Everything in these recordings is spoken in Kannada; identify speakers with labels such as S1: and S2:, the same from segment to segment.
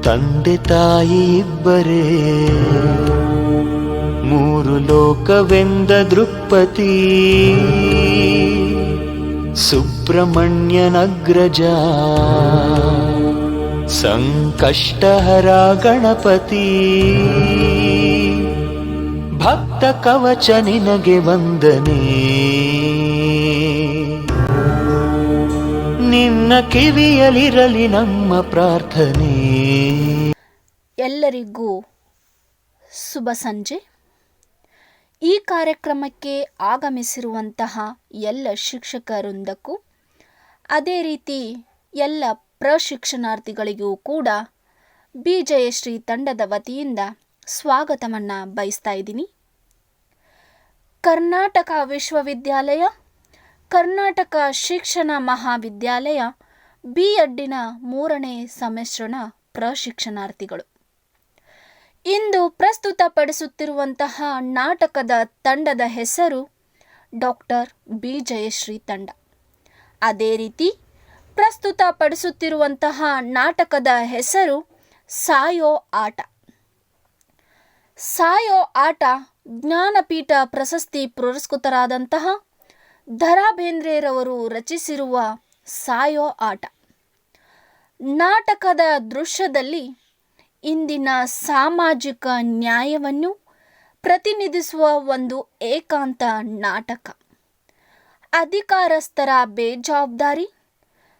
S1: ತಂದೆ ತಾಯಿ ಇಬ್ಬರೇ ಮೂರು ಲೋಕವೆಂದ ದೃಕ್ಪತಿ ಸುಬ್ರಹ್ಮಣ್ಯನಗ್ರಜ ಸಂಕಷ್ಟಹರ ಗಣಪತಿ ಭಕ್ತ ಕವಚ ನಿನಗೆ ವಂದನೆ ನಿನ್ನ ಕಿವಿಯಲಿರಲಿ ನಮ್ಮ ಪ್ರಾರ್ಥನೆ.
S2: ಎಲ್ಲರಿಗೂ ಶುಭ ಸಂಜೆ. ಈ ಕಾರ್ಯಕ್ರಮಕ್ಕೆ ಆಗಮಿಸಿರುವಂತಹ ಎಲ್ಲ ಶಿಕ್ಷಕ ವೃಂದಕ್ಕೂ ಅದೇ ರೀತಿ ಎಲ್ಲ ಪ್ರಶಿಕ್ಷಣಾರ್ಥಿಗಳಿಗೂ ಕೂಡ ಬಿ ಜಯಶ್ರೀ ತಂಡದ ವತಿಯಿಂದ ಸ್ವಾಗತವನ್ನು ಬಯಸ್ತಾ ಇದ್ದೀನಿ. ಕರ್ನಾಟಕ ವಿಶ್ವವಿದ್ಯಾಲಯ, ಕರ್ನಾಟಕ ಶಿಕ್ಷಣ ಮಹಾವಿದ್ಯಾಲಯ B.Edನ 3ನೇ ಸೆಮಿಸ್ಟರ್ನ ಪ್ರಶಿಕ್ಷಣಾರ್ಥಿಗಳು ಇಂದು ಪ್ರಸ್ತುತಪಡಿಸುತ್ತಿರುವಂತಹ ನಾಟಕದ ತಂಡದ ಹೆಸರು ಡಾಕ್ಟರ್ ಬಿ ಜಯಶ್ರೀ ತಂಡ. ಅದೇ ರೀತಿ ಪ್ರಸ್ತುತಪಡಿಸುತ್ತಿರುವಂತಹ ನಾಟಕದ ಹೆಸರು ಸಾಯೋ ಆಟ. ಸಾಯೋ ಆಟ ಜ್ಞಾನಪೀಠ ಪ್ರಶಸ್ತಿ ಪುರಸ್ಕೃತರಾದಂತಹ ದ.ರಾ ಬೇಂದ್ರೆರವರು ರಚಿಸಿರುವ ಸಾಯೋ ಆಟ. ನಾಟಕದ ದೃಶ್ಯದಲ್ಲಿ ಇಂದಿನ ಸಾಮಾಜಿಕ ನ್ಯಾಯವನ್ನು ಪ್ರತಿನಿಧಿಸುವ ಒಂದು ಏಕಾಂತ ನಾಟಕ. ಅಧಿಕಾರಸ್ಥರ ಬೇಜವಾಬ್ದಾರಿ,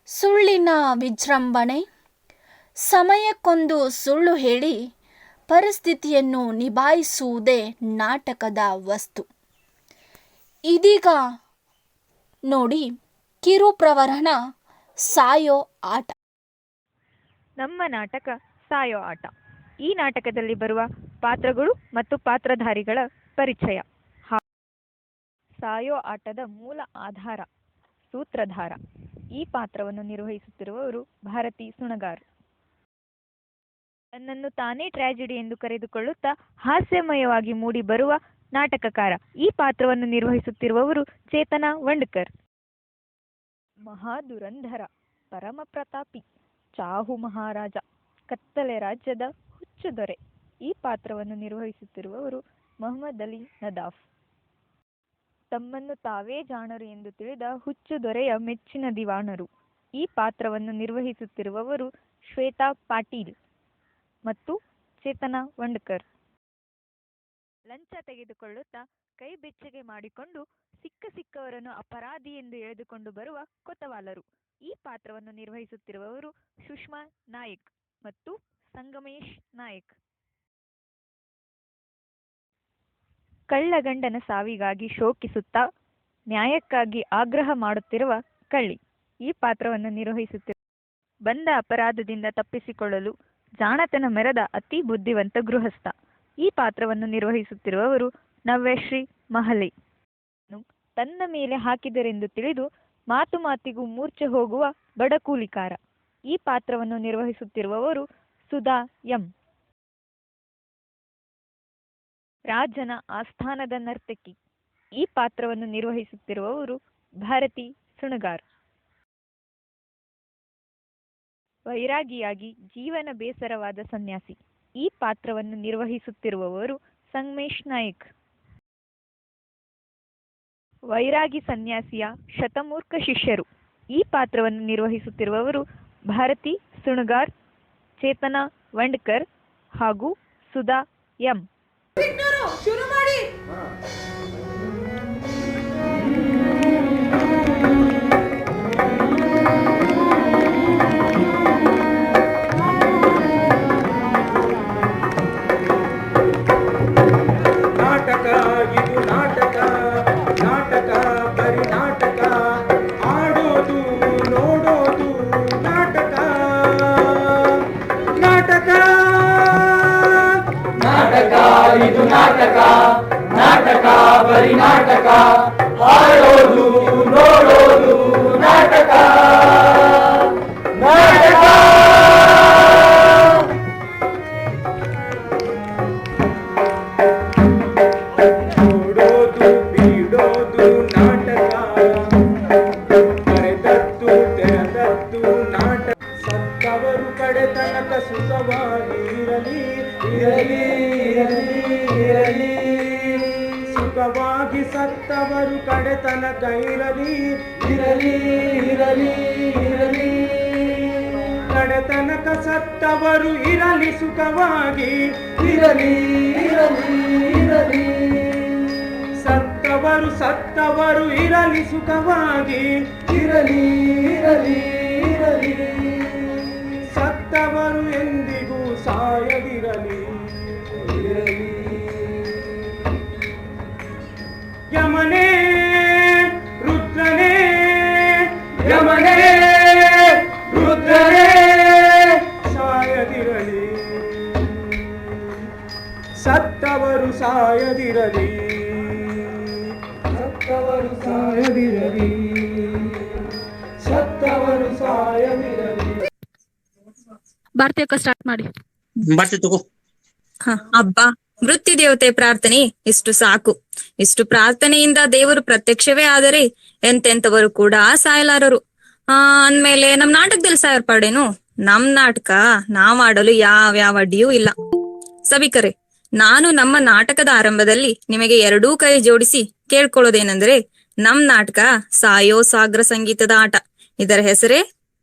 S2: ಸುಳ್ಳಿನ ವಿಜೃಂಭಣೆ, ಸಮಯಕ್ಕೊಂದು ಸುಳ್ಳು ಹೇಳಿ ಪರಿಸ್ಥಿತಿಯನ್ನು ನಿಭಾಯಿಸುವುದೇ ನಾಟಕದ ವಸ್ತು. ಇದೀಗ ನೋಡಿ ಕಿರುಪ್ರವರಣ ಸಾಯೋ ಆಟ.
S3: ನಮ್ಮ ನಾಟಕ ಸಾಯೋ ಆಟ. ಈ ನಾಟಕದಲ್ಲಿ ಬರುವ ಪಾತ್ರಗಳು ಮತ್ತು ಪಾತ್ರಧಾರಿಗಳ ಪರಿಚಯ. ಸಾಯೋ ಆಟದ ಮೂಲ ಆಧಾರ ಸೂತ್ರಧಾರ. ಈ ಪಾತ್ರವನ್ನು ನಿರ್ವಹಿಸುತ್ತಿರುವವರು ಭಾರತಿ ಸುಣಗಾರ್. ತನ್ನನ್ನು ತಾನೇ ಟ್ರ್ಯಾಜಿಡಿ ಎಂದು ಕರೆದುಕೊಳ್ಳುತ್ತಾ ಹಾಸ್ಯಮಯವಾಗಿ ಮೂಡಿ ಬರುವ ನಾಟಕಕಾರ. ಈ ಪಾತ್ರವನ್ನು ನಿರ್ವಹಿಸುತ್ತಿರುವವರು ಚೇತನ ವಂಡ್ಕರ್. ಮಹಾದುರಂಧರ, ಪರಮ ಪ್ರತಾಪಿ, ಚಾಹು ಮಹಾರಾಜ, ಕತ್ತಲೆ ರಾಜ್ಯದ ಹುಚ್ಚು ದೊರೆ. ಈ ಪಾತ್ರವನ್ನು ನಿರ್ವಹಿಸುತ್ತಿರುವವರು ಮೊಹಮ್ಮದ್ ಅಲಿ ನದಾಫ್. ತಮ್ಮನ್ನು ತಾವೇ ಜಾಣರು ಎಂದು ತಿಳಿದ ಹುಚ್ಚು ದೊರೆಯ ಮೆಚ್ಚಿನ ದಿವಾಣರು. ಈ ಪಾತ್ರವನ್ನು ನಿರ್ವಹಿಸುತ್ತಿರುವವರು ಶ್ವೇತಾ ಪಾಟೀಲ್ ಮತ್ತು ಚೇತನ ವಂಡ್ಕರ್. ಲಂಚ ತೆಗೆದುಕೊಳ್ಳುತ್ತಾ ಕೈ ಬೆಚ್ಚಗೆ ಮಾಡಿಕೊಂಡು ಸಿಕ್ಕವರನ್ನು ಅಪರಾಧಿ ಎಂದು ಎಳೆದುಕೊಂಡು ಬರುವ ಕೊತವಾಲರು. ಈ ಪಾತ್ರವನ್ನು ನಿರ್ವಹಿಸುತ್ತಿರುವವರು ಸುಷ್ಮಾ ನಾಯಕ್ ಮತ್ತು ಸಂಗಮೇಶ್ ನಾಯಕ್. ಕಳ್ಳಗಂಡನ ಸಾವಿಗಾಗಿ ಶೋಕಿಸುತ್ತಾ ನ್ಯಾಯಕ್ಕಾಗಿ ಆಗ್ರಹ ಮಾಡುತ್ತಿರುವ ಕಳ್ಳಿ. ಈ ಪಾತ್ರವನ್ನು ನಿರ್ವಹಿಸುತ್ತಿರುವ ಬಂದ ಅಪರಾಧದಿಂದ ತಪ್ಪಿಸಿಕೊಳ್ಳಲು ಜಾಣತನ ಮೆರೆದ ಅತಿ ಬುದ್ಧಿವಂತ ಗೃಹಸ್ಥ. ಈ ಪಾತ್ರವನ್ನು ನಿರ್ವಹಿಸುತ್ತಿರುವವರು ನವ್ಯಶ್ರೀ ಮಹಲೆ. ತನ್ನ ಮೇಲೆ ಹಾಕಿದರೆಂದು ತಿಳಿದು ಮಾತು ಮಾತಿಗೂ ಮೂರ್ಛೆ ಹೋಗುವ ಬಡ ಕೂಲಿಕಾರ. ಈ ಪಾತ್ರವನ್ನು ನಿರ್ವಹಿಸುತ್ತಿರುವವರು ಸುಧಾ ಎಂ. ರಾಜನ ಆಸ್ಥಾನದ ನರ್ತಕಿ. ಈ ಪಾತ್ರವನ್ನು ನಿರ್ವಹಿಸುತ್ತಿರುವವರು ಭಾರತಿ ಸುಣಗಾರ್. ವೈರಾಗಿಯಾಗಿ ಜೀವನ ಬೇಸರವಾದ ಸನ್ಯಾಸಿ. ಈ ಪಾತ್ರವನ್ನು ನಿರ್ವಹಿಸುತ್ತಿರುವವರು ಸಂಗಮೇಶ್ ನಾಯಕ್. ವೈರಾಗಿ ಸನ್ಯಾಸಿಯ ಶತಮೂರ್ಖ ಶಿಷ್ಯರು. ಈ ಪಾತ್ರವನ್ನು ನಿರ್ವಹಿಸುತ್ತಿರುವವರು ಭಾರತಿ ಸುಣಗಾರ್, ಚೇತನ ವಂಡ್ಕರ್ ಹಾಗೂ ಸುಧಾ ಎಂ.
S4: ಇದು ನಾಟಕ, ನಾಟಕ ಬರೀ ನಾಟಕ, ಆಡೋದು ನೋಡೋದು ನಾಟಕ, ನಾಟಕ. ನೋಡೋದು ಬೀಡೋದು ನಾಟಕ, ಕರೆದದ್ದು ತೆರೆದದ್ದು ನಾಟಕ, ಸತ್ತವರು ಕಡೆ ತನಕ ಸುಖವ ಸುಖವಾಗಿರಲಿ ಇರಲಿ ಇರಲಿ ಇರಲಿ. ಸುಖವಾಗಿ ಸತ್ತವರು ಕಡೆತನಕ ಇರಲಿ ಇರಲಿ ಇರಲಿ ಇರಲಿ. ಕಡೆತನಕ ಸತ್ತವರು ಇರಲಿ ಸುಖವಾಗಿ ಇರಲಿ ಇರಲಿ ಇರಲಿ. ಸತ್ತವರು ಇರಲಿ ಸುಖವಾಗಿ ಇರಲಿ ಇರಲಿ ಇರಲಿ. ಸತ್ತವರು ಎಂದಿಗೂ ಸಾಯದಿರಲಿ ಇರಲಿ. ಯಮನೇ ರುದ್ರನೇ ಯಮನೇ ರುದ್ರನೇ ಸಾಯದಿರಲಿ. ಸತ್ತವರು ಸಾಯದಿರಲಿ ಸತ್ತವರು ಸಾಯದಿರಲಿ ಸತ್ತವರು ಸಾಯದಿರಲಿ.
S5: ಭಾರತೀಯಕ್ಕ ಸ್ಟಾರ್ಟ್ ಮಾಡಿ.
S6: ಬರ್ತಿತ್ತು ಅಬ್ಬಾ, ವೃತ್ತಿ ದೇವತೆ ಪ್ರಾರ್ಥನೆ ಇಷ್ಟು ಸಾಕು. ಇಷ್ಟು ಪ್ರಾರ್ಥನೆಯಿಂದ ದೇವರು ಪ್ರತ್ಯಕ್ಷವೇ ಆದರೆ ಎಂತೆಂತವರು ಕೂಡ ಸಾಯಲಾರರು. ಅಂದ್ಮೇಲೆ ನಮ್ ನಾಟಕದಲ್ಲಿ ಸಾಯರ್ ಪಾಡೇನು? ನಮ್ ನಾಟಕ ನಾವಾಡಲು ಯಾವ್ಯಾವ ಅಡ್ಡಿಯೂ ಇಲ್ಲ. ಸಭಿಕರೇ, ನಾನು ನಮ್ಮ ನಾಟಕದ ಆರಂಭದಲ್ಲಿ ನಿಮಗೆ ಎರಡೂ ಕೈ ಜೋಡಿಸಿ ಕೇಳ್ಕೊಳ್ಳೋದೇನೆಂದ್ರೆ, ನಮ್ ನಾಟಕ ಸಾಯೋ ಸಾಗ್ರ ಸಂಗೀತದ ಆಟ. ಇದರ ಹೆಸರೇ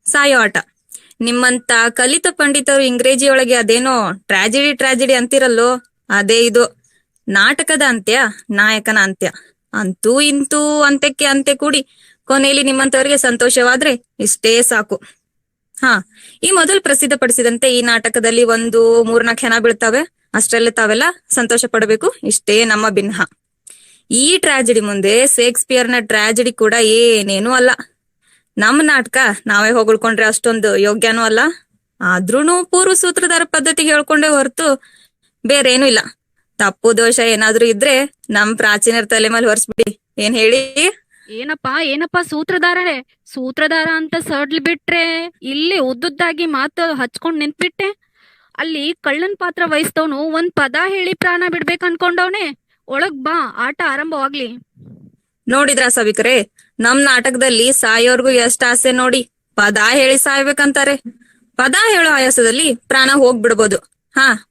S6: ಸಾಯೋ ಆಟ. ನಿಮ್ಮಂತ ಕಲಿತ ಪಂಡಿತರು ಇಂಗ್ರೇಜಿಯೊಳಗೆ ಅದೇನೋ ಟ್ರಾಜಿಡಿ ಅಂತಿರಲ್ಲೋ, ಅದೇ ಇದು. ನಾಟಕದ ಅಂತ್ಯ ನಾಯಕನ ಅಂತ್ಯ. ಅಂತೂ ಇಂತೂ ಅಂತ್ಯಕ್ಕೆ ಅಂತ್ಯ ಕೂಡಿ ಕೊನೆಯಲ್ಲಿ ನಿಮ್ಮಂತವರಿಗೆ ಸಂತೋಷವಾದ್ರೆ ಇಷ್ಟೇ ಸಾಕು. ಈ ಮೊದಲು ಪ್ರಸಿದ್ಧಪಡಿಸಿದಂತೆ ಈ ನಾಟಕದಲ್ಲಿ 1-3-4 ಹೆಣ ಬೀಳ್ತಾವೆ. ಅಷ್ಟರಲ್ಲೇ ತಾವೆಲ್ಲ ಸಂತೋಷ ಪಡಬೇಕು. ಇಷ್ಟೇ ನಮ್ಮ ಭಿನ್ನ. ಈ ಟ್ರಾಜಿಡಿ ಮುಂದೆ ಶೇಕ್ಸ್ಪಿಯರ್ನ ಟ್ರಾಜಿಡಿ ಕೂಡ ಏನೇನೂ ಅಲ್ಲ. ನಮ್ಮ ನಾಟಕ ನಾವೇ ಹೊಗಳ್ಕೊಂಡ್ರೆ ಅಷ್ಟೊಂದು ಯೋಗ್ಯನೂ ಅಲ್ಲ. ಆದ್ರೂನು ಪೂರ್ವ ಸೂತ್ರಧಾರ ಪದ್ಧತಿಗೆ ಹೇಳ್ಕೊಂಡೇ ಹೊರತು ಬೇರೆ ಏನೂ ಇಲ್ಲ. ತಪ್ಪು ದೋಷ ಏನಾದ್ರೂ ಇದ್ರೆ ನಮ್ ಪ್ರಾಚೀನರ ತಲೆ ಮೇಲೆ ಹೊರಿಸ್ಬಿಡಿ. ಏನ್ ಹೇಳಿ?
S5: ಏನಪ್ಪಾ ಸೂತ್ರಧಾರ ಅಂತ ಸಡ್ಲ್ ಬಿಟ್ರೆ ಇಲ್ಲಿ ಉದ್ದುದ್ದಾಗಿ ಮಾತು ಹಚ್ಕೊಂಡ್ ನಿಂತ್ಬಿಟ್ಟೆ. ಅಲ್ಲಿ ಕಳ್ಳನ್ ಪಾತ್ರ ವಹಿಸ್ತವನು ಒಂದ್ ಪದ ಹೇಳಿ ಪ್ರಾಣ ಬಿಡ್ಬೇಕು ಅನ್ಕೊಂಡವನೆ. ಒಳಗ್ ಬಾ, ಆಟ ಆರಂಭವಾಗ್ಲಿ.
S6: ನೋಡಿದ್ರ ಸಭಿಕರೇ, ನಮ್ ನಾಟಕದಲ್ಲಿ ಸಾಯೋರ್ಗು ಎಷ್ಟ್ ಆಸೆ ನೋಡಿ. ಪದ ಹೇಳಿ ಸಾಯ್ಬೇಕಂತಾರೆ. ಪದ ಹೇಳೋ ಆಯಾಸದಲ್ಲಿ ಪ್ರಾಣ ಹೋಗ್ಬಿಡ್ಬೋದು.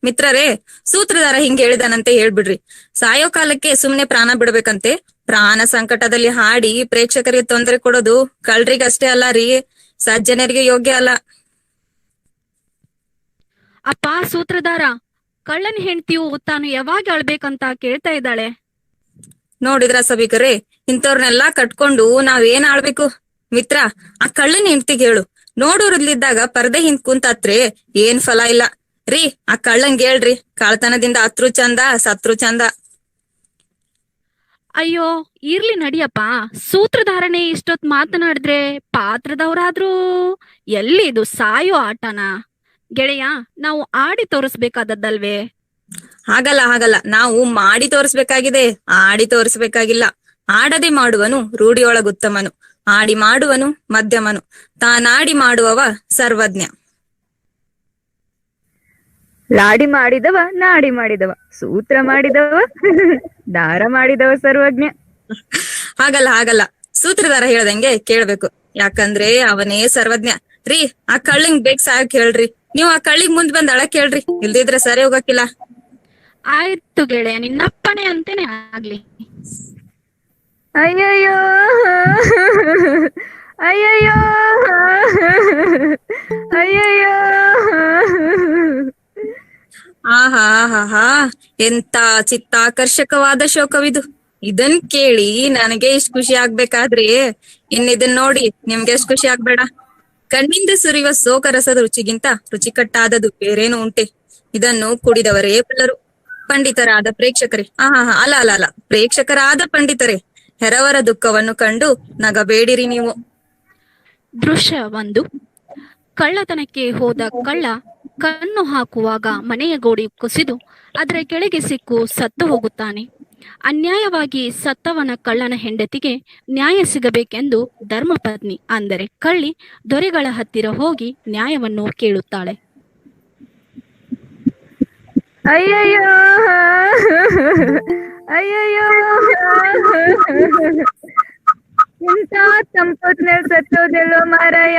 S6: ಮಿತ್ರರೇ, ಸೂತ್ರಧಾರ ಹಿಂಗ್ ಹೇಳಿದಾನಂತೆ ಹೇಳ್ಬಿಡ್ರಿ. ಸಾಯೋ ಕಾಲಕ್ಕೆ ಸುಮ್ನೆ ಪ್ರಾಣ ಬಿಡ್ಬೇಕಂತೆ. ಪ್ರಾಣ ಸಂಕಟದಲ್ಲಿ ಹಾಡಿ ಪ್ರೇಕ್ಷಕರಿಗೆ ತೊಂದರೆ ಕೊಡೋದು ಕಳ್ರಿಗಷ್ಟೇ ಅಲ್ಲ ರೀ, ಸಜ್ಜನರಿಗೆ ಯೋಗ್ಯ ಅಲ್ಲ.
S5: ಅಪ್ಪ ಸೂತ್ರಧಾರ, ಕಳ್ಳನ್ ಹೆಂಡ್ತಿಯು ತಾನು ಯಾವಾಗ ಅಳ್ಬೇಕಂತ ಕೇಳ್ತಾ ಇದ್ದಾಳೆ.
S6: ನೋಡಿದ್ರ ಸಭಿಕರೇ, ಇಂಥವ್ರನ್ನೆಲ್ಲಾ ಕಟ್ಕೊಂಡು ನಾವೇನ್ ಆಳ್ಬೇಕು? ಮಿತ್ರ, ಆ ಕಳ್ಳನ್ ಹೆಂಡ್ತಿಗೆ ಹೇಳು, ನೋಡೋರ್ಲಿದ್ದಾಗ ಪರದೆ ಹಿಂದ್ ಕುಂತಾತ್ರೆ ಏನ್ ಫಲ ಇಲ್ಲ ರೀ. ಆ ಕಳ್ಳಂಗ್ ಹೇಳ್ರಿ, ಕಳ್ತನದಿಂದ ಅತ್ರು ಚಂದ ಸತ್ರು ಚಂದ.
S5: ಅಯ್ಯೋ ಇರ್ಲಿ ನಡಿಯಪ್ಪ. ಸೂತ್ರಧಾರಣೆ ಇಷ್ಟೊತ್ ಮಾತನಾಡಿದ್ರೆ ಪಾತ್ರದವರಾದ್ರೂ ಎಲ್ಲಿ ಇದು ಸಾಯೋ ಆಟನ? ಗೆಳೆಯ, ನಾವು ಆಡಿ ತೋರಿಸ್ಬೇಕಾದದ್ದಲ್ವೇ?
S6: ಹಾಗಲ್ಲ, ನಾವು ಮಾಡಿ ತೋರಿಸ್ಬೇಕಾಗಿದೆ, ಆಡಿ ತೋರಿಸ್ಬೇಕಾಗಿಲ್ಲ. ಆಡದೆ ಮಾಡುವನು ರೂಢಿಯೊಳಗುತ್ತಮನು, ಆಡಿ ಮಾಡುವನು ಮಧ್ಯಮನು, ತಾನಾಡಿ ಮಾಡುವವ ಸರ್ವಜ್ಞ.
S3: ಲಾಡಿ ಮಾಡಿದವ ನಾಡಿ ಮಾಡಿದವ, ಸೂತ್ರ ಮಾಡಿದವ ದಾರ ಮಾಡಿದವ ಸರ್ವಜ್ಞ.
S6: ಹಾಗಲ್ಲ, ಸೂತ್ರಧಾರ ಹೇಳ್ದಂಗೆ ಕೇಳ್ಬೇಕು, ಯಾಕಂದ್ರೆ ಅವನೇ ಸರ್ವಜ್ಞ. ರೀ, ಆ ಕಳ್ಳಿಂಗ್ ಬೇಗ ಸಾಯಕ್ ಹೇಳ್ರಿ. ನೀವು ಆ ಕಳ್ಳಿಗ್ ಮುಂದ್ ಬಂದ್ ಅಳಕ್ ಹೇಳ್ರಿ, ಇಲ್ದಿದ್ರೆ ಸರಿ ಹೋಗಕ್ಕಿಲ್ಲ.
S5: ಆಯ್ತು ಗೆಳೆಯ, ನಿನ್ನಪ್ಪಣೆ ಅಂತೇನೆ ಆಗ್ಲಿ.
S3: ಅಯ್ಯಯ್ಯೋ ಅಯ್ಯಯ್ಯೋ ಅಯ್ಯಯ್ಯೋ.
S6: ಆಹಾ, ಎಂತ ಚಿತ್ತಾಕರ್ಷಕವಾದ ಶೋಕವಿದು. ಇದನ್ ಕೇಳಿ ನನಗೆ ಇಷ್ಟ ಖುಷಿ ಆಗ್ಬೇಕಾದ್ರೆ ಇನ್ನಿದನ್ ನೋಡಿ ನಿಮ್ಗೆ ಎಷ್ಟ್ ಖುಷಿ ಆಗ್ಬೇಡ. ಕಣ್ಣಿಂದ ಸುರಿಯುವ ಶೋಕರಸದ ರುಚಿಗಿಂತ ರುಚಿಕಟ್ಟಾದದು ಬೇರೇನು ಉಂಟೆ? ಇದನ್ನು ಕುಡಿದವರೇ ಬಲ್ಲರು. ಪಂಡಿತರಾದ ಪ್ರೇಕ್ಷಕರೇ, ಅಲ್ಲ, ಪ್ರೇಕ್ಷಕರಾದ ಪಂಡಿತರೇ, ಹೆರವರ ದುಃಖವನ್ನು ಕಂಡು ನಗಬೇಡಿರಿ ನೀವು.
S5: ದೃಶ್ಯ 1. ಕಳ್ಳತನಕ್ಕೆ ಹೋದ ಕಳ್ಳ ಕಣ್ಣು ಹಾಕುವಾಗ ಮನೆಯ ಗೋಡೆ ಕುಸಿದು ಅದರ ಕೆಳಗೆ ಸಿಕ್ಕು ಸತ್ತು ಹೋಗುತ್ತಾನೆ. ಅನ್ಯಾಯವಾಗಿ ಸತ್ತವನ ಕಳ್ಳನ ಹೆಂಡತಿಗೆ ನ್ಯಾಯ ಸಿಗಬೇಕೆಂದು ಧರ್ಮಪತ್ನಿ ಅಂದರೆ ಕಳ್ಳಿ ದೊರೆಗಳ ಹತ್ತಿರ ಹೋಗಿ ನ್ಯಾಯವನ್ನು ಕೇಳುತ್ತಾಳೆ.
S3: ಅಯ್ಯಯ್ಯೋ ಅಯ್ಯಯ್ಯೋ ಇಂಥ ತಂಪೊತ್ನಲ್ಲಿ ಸತ್ತೋದೆಲ್ಲೋ ಮಾರಾಯ.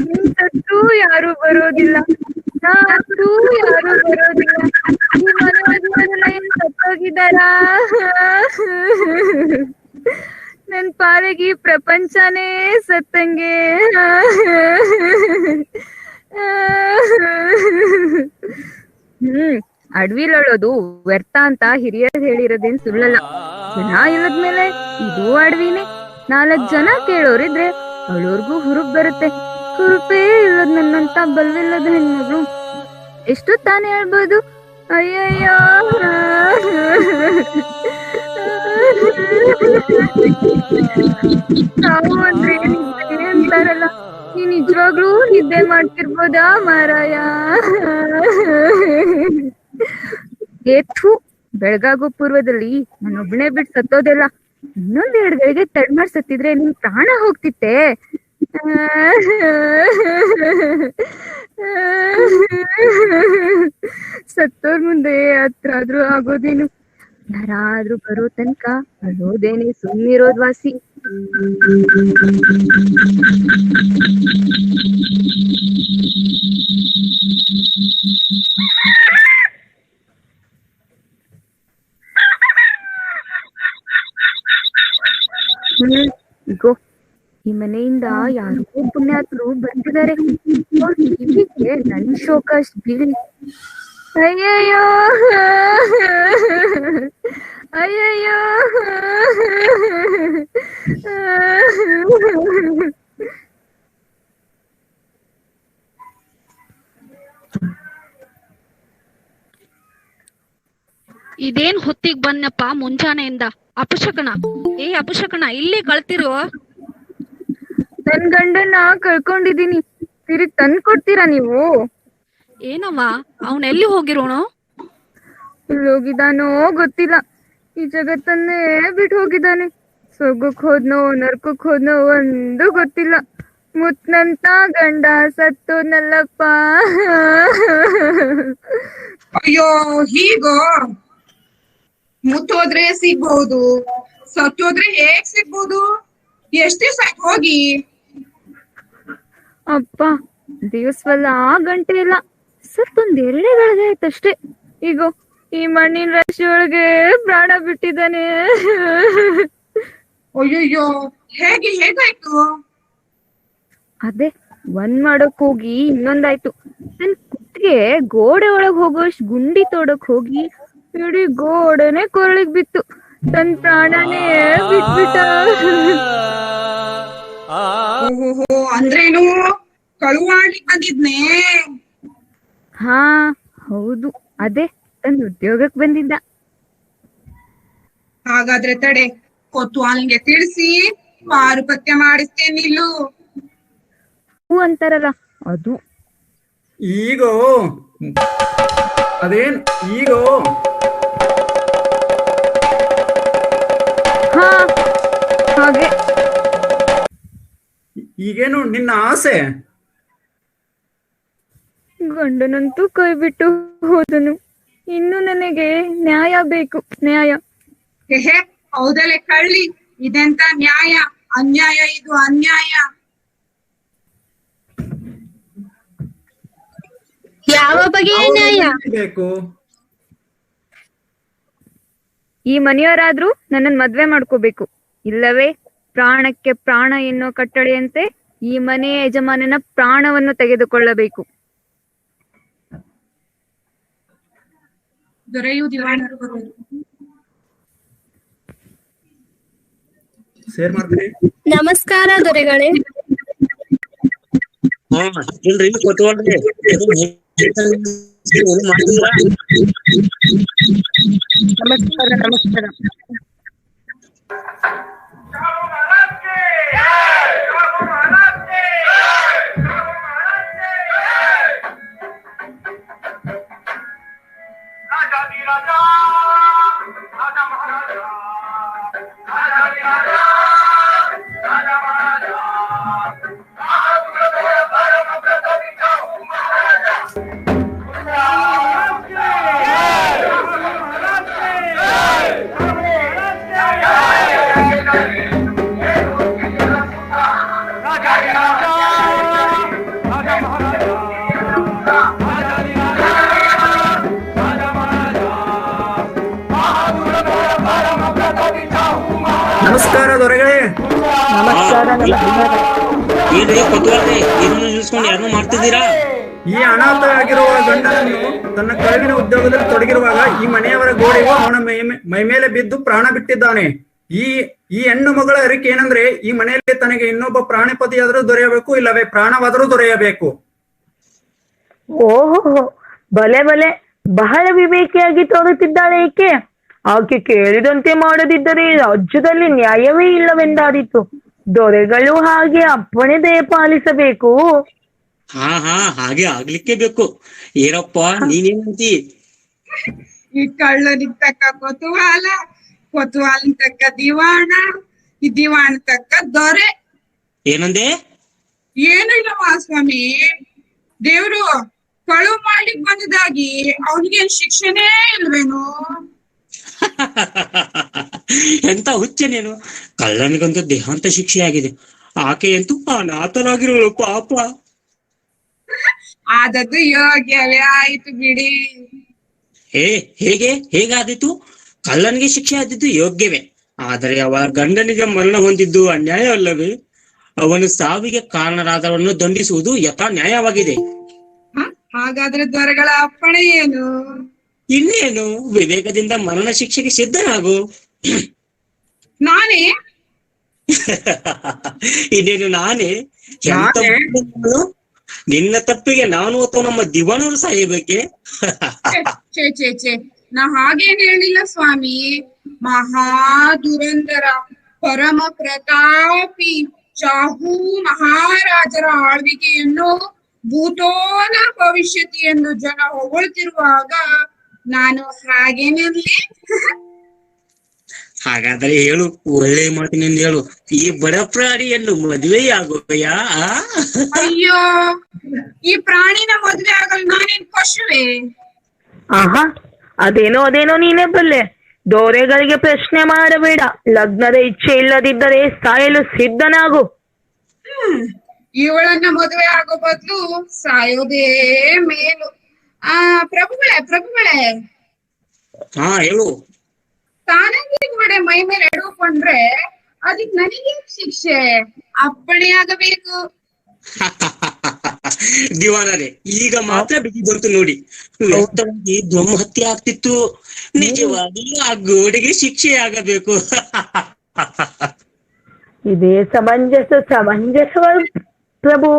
S3: ನೀನ್ ಸತ್ತು ಯಾರು ಬರೋದಿಲ್ಲ, ನಾ ಸತ್ತು ಯಾರು ಬರೋದಿಲ್ಲ. ಈ ಮನೆಯವ್ರೆಲ್ಲ ಏನ್ ಸತ್ತೋಗಿದಾರ? ನನ್ ಪಾಲಿಗೆ ಈ ಪ್ರಪಂಚನೇ ಸತ್ತಂಗೆ. ಅಡವಿಲೊಳೋದು ವ್ಯರ್ಥ ಅಂತ ಹಿರಿಯರು ಹೇಳಿರೋದೇನ್ ಸುಳ್ಳಲ್ಲ. ಜನ ಇಲ್ಲದ್ಮೇಲೆ ಇದು ಅಡವಿನೇ. 4 ಜನ ಕೇಳೋರಿದ್ರೆ ಅವಳೋರ್ಗೂ ಹುರುಪ್ ಬರುತ್ತೆ. ಹುರುಪೇ ಇಲ್ಲದ್ ನನ್ನಂತ ಬಲ್ವಿಲ್ಲದ ಹೆಣ್ಮಗಳು ಎಷ್ಟು ತಾನೇ ಹೇಳ್ಬೋದು. ಅಯ್ಯಯ್ಯೋ, ನಾವು ಅಂದ್ರೆ ನಿದ್ದೆ ಅಂತಾರಲ್ಲ, ನೀ ನಿಜವಾಗ್ಲೂ ನಿದ್ದೆ ಮಾಡ್ತಿರ್ಬೋದಾ ಮಾರಾಯ? ಏಥು, ಬೆಳಗಾಗೋ ಪೂರ್ವದಲ್ಲಿ ನಾನೊಬ್ನೇ ಬಿಟ್ಟು ಸತ್ತೋದೆಲ್ಲ. ಇನ್ನೊಂದ್ 2 ಗಳಿಗೆ ತಡ್ಮಾಡ್ ಸತ್ತಿದ್ರೆ ನಿನ್ ಪ್ರಾಣ ಹೋಗ್ತಿತ್ತೆ. ಸತ್ತೋರ್ ಮುಂದೆ ಹತ್ರಾದ್ರೂ ಆಗೋದೇನು, ಯಾರಾದ್ರೂ ಬರೋ ತನಕ ಅಳೋದೇನೆ, ಸುಮ್ನಿರೋದ್ ವಾಸಿ. ಇಗೋ, ಈ ಮನೆಯಿಂದ ಯಾರೋ ಪುಣ್ಯಾತ್ರು ಬಂದಿದ್ದಾರೆ. ಕಿವಿಗೆ ನನ್ ಶೋಕ ಬೀಳಿ. ಅಯ್ಯಯ್ಯೋ, ಅಯ್ಯಯ್ಯೋ.
S5: ಇದೇನ್ ಹೊತ್ತಿಗ್ ಬನ್ನಪ್ಪ ಮುಂಜಾನೆಯಿಂದ? ಅಪಶಕನ, ಅಪಶಕನ, ಇಲ್ಲಿ ಕಳ್ತಿರುವ.
S3: ನನ್ ಗಂಡನ್ನ ಕಳ್ಕೊಂಡಿದೀನಿ, ತಿರುಗ್ ತಂದ್ ಕೊಡ್ತೀರಾ ನೀವು?
S5: ಏನವ್ವ, ಅವನೆಲ್ಲಿ ಹೋಗಿರೋನು?
S3: ಎಲ್ಲಿ ಹೋಗಿದಾನೋ ಗೊತ್ತಿಲ್ಲ, ಈ ಜಗತ್ತನ್ನೇ ಬಿಟ್ಟು ಹೋಗಿದ್ದಾನೆ. ಸ್ವರ್ಗಕ್ ಹೋದ್ನೋ ನರ್ಕಕ್ ಹೋದ್ನೋ ಒಂದು ಗೊತ್ತಿಲ್ಲ. ಮುತ್ನಂತ ಗಂಡ ಸತ್ತೋನಲ್ಲಪ್ಪ.
S7: ಅಯ್ಯೋ, ಹೀಗೋ? ಮುತ್ತೋದ್ರೆ ಸಿಗ್ಬಹುದು, ಸತ್ತೋದ್ರೆ ಹೇಗ್ ಸಿಗ್ಬಹುದು? ಎಷ್ಟ್ ದಿವ್ಸ ಆಯ್ತು ಹೋಗಿ?
S3: ಅಪ್ಪ, ದಿವಸವಲ್ಲ ಗಂಟೆ ಇಲ್ಲ, ಸತ್ತೊಂದ್ 2 ಗಳಿಗೆ ಆಯ್ತಷ್ಟೇ. ಈಗ ಈ ಮಣ್ಣಿನ ರಾಶಿ ಒಳಗೆ ಪ್ರಾಣ ಬಿಟ್ಟಿದ್ದಾನೆ.
S7: ಅಯ್ಯಯ್ಯೋ, ಹೇಗಾಯ್ತು?
S3: ಅದೇ ಒಂದ್ ಮಾಡಕ್ ಹೋಗಿ ಇನ್ನೊಂದಾಯ್ತು. ನನ್ ಕುತ್ತಿಗೆ ಗೋಡೆ ಒಳಗ್ ಹೋಗೋಷ್ಟ್ ಗುಂಡಿ ತೋಡಕ್ ಹೋಗಿ ಇಡೀ ಗೋಡೆನೆ ಕೊರಳಿಗ್ ಬಿತ್ತು. ತನ್ ಪ್ರಾಣನೇ ಬಿಟ್ಬಿಟ್ಟ.
S7: ಓಹೋ, ಅಂದ್ರೇನು ಕಳುವಾಡ್ಲಿಕ್ ಬಂದಿದ್ನೇ?
S3: ಹಾ ಹೌದು, ಅದೇ ತನ್ನ ಉದ್ಯೋಗಕ್ ಬಂದಿದ್ದ.
S7: ಹಾಗಾದ್ರೆ ತಡೆ, ಕೊತ್ವಾಲ್ಗೆ ತಿಳಿಸಿ ಪಾರುಪತ್ಯ ಮಾಡಿಸ್ತೇನಿಲ್ಲು.
S3: ಹೂ ಅಂತಾರಲ್ಲ ಅದು.
S4: ಈಗೋ ಅದೇನ್ ಈಗೋ?
S3: ಹಾ ಹಾಗೆ.
S4: ಈಗೇನು ನಿನ್ನ ಆಸೆ?
S3: ಗಂಡನಂತೂ ಕೈ ಬಿಟ್ಟು ಹೋದನು. ಇನ್ನು ನನಗೆ ನ್ಯಾಯ ಬೇಕು, ನ್ಯಾಯ.
S7: ಹೇ, ಹೌದಲ್ಲೇ ಕಳ್ಳಿ, ಇದೆಂತ ನ್ಯಾಯ? ಅನ್ಯಾಯ, ಇದು ಅನ್ಯಾಯ.
S5: ಯಾವ ಬಗೆಯ ನ್ಯಾಯ
S4: ಬೇಕು?
S3: ಈ ಮನೆಯವರಾದ್ರೂ ನನ್ನನ್ ಮದ್ವೆ ಮಾಡ್ಕೋಬೇಕು, ಇಲ್ಲವೇ ಪ್ರಾಣಕ್ಕೆ ಪ್ರಾಣ ಎನ್ನೋ ಕಟ್ಟಳೆಯಂತೆ ಈ ಮನೆಯ ಯಜಮಾನನ ಪ್ರಾಣವನ್ನು ತೆಗೆದುಕೊಳ್ಳಬೇಕು.
S7: ದೊರೆಯು ದಿವಾಣರು ಬರುವುದು.
S4: ಸೇರ್ ಮಾಡ್ತೀರಿ?
S5: ನಮಸ್ಕಾರ ದೊರೆಗಳೇ.
S8: ಇಲ್ರಿ ಕೊತ್ವಾಲ್ರಿ
S3: ನಮಸ್ಕಾರ. ನಮಸ್ಕಾರ.
S4: ನಮಸ್ಕಾರ ದೊರೆಗಳೇ.
S8: ಏನ್ರಿ ಕೊತ್ವಾಲ್ರಿ ಇದನ್ನು ನಿಲ್ಸ್ಕೊಂಡು ಯಾರನ್ನೂ ಮಾಡ್ತಿದ್ದೀರಾ?
S4: ಈ ಅನಾಥ ಆಗಿರುವ ಗಂಡನನ್ನು ತನ್ನ ಕೆಳಗಿನ ಉದ್ಯೋಗದಲ್ಲಿ ತೊಡಗಿರುವಾಗ ಈ ಮನೆಯವರ ಗೋಡೆಯು ಅವನ ಮೈ ಮೇಲೆ ಬಿದ್ದು ಪ್ರಾಣ ಬಿಟ್ಟಿದ್ದಾನೆ. ಈ ಈ ಹೆಣ್ಣು ಮಗಳ ಅರಿಕೆ ಏನಂದ್ರೆ, ಈ ಮನೆಯಲ್ಲಿ ತನಗೆ ಇನ್ನೊಬ್ಬ ಪ್ರಾಣಿಪತಿಯಾದರೂ ದೊರೆಯಬೇಕು, ಇಲ್ಲವೇ ಪ್ರಾಣವಾದರೂ ದೊರೆಯಬೇಕು.
S9: ಓಹೋ, ಬಲೆ ಬಲೆ, ಬಹಳ ವಿವೇಕಿಯಾಗಿ ತೋರುತ್ತಿದ್ದಾಳೆ ಈಕೆ. ಆಕೆ ಕೇಳಿದಂತೆ ಮಾಡದಿದ್ದರೆ ರಾಜ್ಯದಲ್ಲಿ ನ್ಯಾಯವೇ ಇಲ್ಲವೆಂದಾದೀತು. ದೊರೆಗಳು ಹಾಗೆ ಅಪ್ಪಣೆ ಪಾಲಿಸಬೇಕು.
S8: ಹಾ ಹಾಗೆ ಆಗ್ಲಿಕ್ಕೆ ಬೇಕು. ಏನಪ್ಪ ನೀನೇನಂತಿ?
S7: ಈ ಕಳ್ಳನಿಗ್ ತಕ್ಕ ಕೊತುವಾಲ, ಕೊತುವಾಲನ್ ತಕ್ಕ ದಿವಾಣ, ಈ ದಿವಾಣ ತಕ್ಕ ದೊರೆ.
S8: ಏನಂದೆ?
S7: ಏನು ಇಲ್ಲ ಮಹಾಸ್ವಾಮಿ, ದೇವ್ರು ಕಳು ಮಾಡ್ಲಿಕ್ ಬಂದಿದ್ದಾಗಿ ಅವನಿಗೇನ್ ಶಿಕ್ಷೆನೇ ಇಲ್ವೇನು?
S8: ಎಂತ ಹುಚ್ಚೆ ನೀನು. ಕಳ್ಳನಿಗಂತೂ ದೇಹಾಂತ ಶಿಕ್ಷೆ ಆಗಿದೆ, ಆಕೆಯಂತೂ ಅನಾಥರಾಗಿರೋಳು ಪಾಪ.
S7: ಆದದ್ದು ಯೋಗ್ಯವೇ ಆಯ್ತು ಬಿಡಿ.
S8: ಹೇಗಾದೀತು? ಕಳ್ಳನಿಗೆ ಶಿಕ್ಷೆ ಆದಿದ್ದು ಯೋಗ್ಯವೇ, ಆದರೆ ಅವಳ ಗಂಡನಿಗೆ ಮರಣ ಹೊಂದಿದ್ದು ಅನ್ಯಾಯ ಅಲ್ಲವೇ? ಅವನು ಸಾವಿಗೆ ಕಾರಣರಾದವರನ್ನು ದಂಡಿಸುವುದು ಯಥಾ ನ್ಯಾಯವಾಗಿದೆ.
S7: ಹಾಗಾದ್ರೆ ದೊರೆಗಳ ಅಪ್ಪಣೆ ಏನು?
S8: ಇನ್ನೇನು, ವಿವೇಕದಿಂದ ಮರಣ ಶಿಕ್ಷೆಗೆ ಸಿದ್ಧನಾಗು.
S7: ನಾನೇ?
S8: ಇನ್ನೇನು ನಾನೇ? ನಿನ್ನ ತಪ್ಪಿಗೆ ನಾನು ಅಥವಾ ನಮ್ಮ ದಿವಾನರು ಸಾಯಬೇಕೆ?
S7: ಚೇ ನಾ ಹಾಗೇನ್ ಹೇಳಿಲ್ಲ ಸ್ವಾಮಿ. ಮಹಾ ದುರಂಧರ, ಪರಮ ಪ್ರತಾಪಿ ಚಾಹು ಮಹಾರಾಜರ ಆಳ್ವಿಕೆಯನ್ನು ಭೂತೋನ ಭವಿಷ್ಯತಿ ಎಂದು ಜನ ಹೊಗಳ್ತಿರುವಾಗ ನಾನು ಹಾಗೇನಿರ್ಲಿ?
S8: ಹಾಗಾದರೆ ಹೇಳು, ಒಳ್ಳೆ ಮಾತಿನಿಂದ ಹೇಳು, ಈ ಬಡ ಪ್ರಾಣಿಯನ್ನು ಮದುವೆಯಾಗುವೆಯಾ?
S7: ಅಯ್ಯೋ, ಈ ಪ್ರಾಣಿನ ಮದುವೆ ಆಗಲು ನಾನೇನ್ ಪಶುವೆ?
S9: ಆಹಾ, ಅದೇನೋ ನೀನೇ ಬಲ್ಲೆ. ದೊರೆಗಳಿಗೆ ಪ್ರಶ್ನೆ ಮಾಡಬೇಡ. ಲಗ್ನದ ಇಚ್ಛೆ ಇಲ್ಲದಿದ್ದರೆ ಸಾಯಲು ಸಿದ್ಧನಾಗು.
S7: ಇವಳನ್ನ ಮದುವೆ ಆಗೋ ಬದ್ಲು ಸಾಯೋದೇ ಮೇಲು. ಪ್ರಭುಗಳೇ
S8: ಹಾ ಹೇಳು.
S7: ತಾನಾಗಿ ಗೋಡೆ ಮೈ ಮೇಲೆ ಎಡ್ಕೊಂಡ್ರೆ ಅದಕ್ ನನಗೆ ಶಿಕ್ಷೆ? ಅಪ್ಪಣೆ ಆಗಬೇಕು.
S8: ದಿವಾನರೇ, ಈಗ ಮಾತ್ರ ಬಿಗಿ ಬಂತು ನೋಡಿ. ವ್ಯಕ್ತವಾಗಿ ಧ್ವಮ ಹತ್ಯೆ ಆಗ್ತಿತ್ತು. ನಿಜವಾಗಿ ಆ ಗೋಡೆಗೆ ಶಿಕ್ಷೆ ಆಗಬೇಕು.
S9: ಇದೇ ಸಮಂಜಸ ಪ್ರಭು.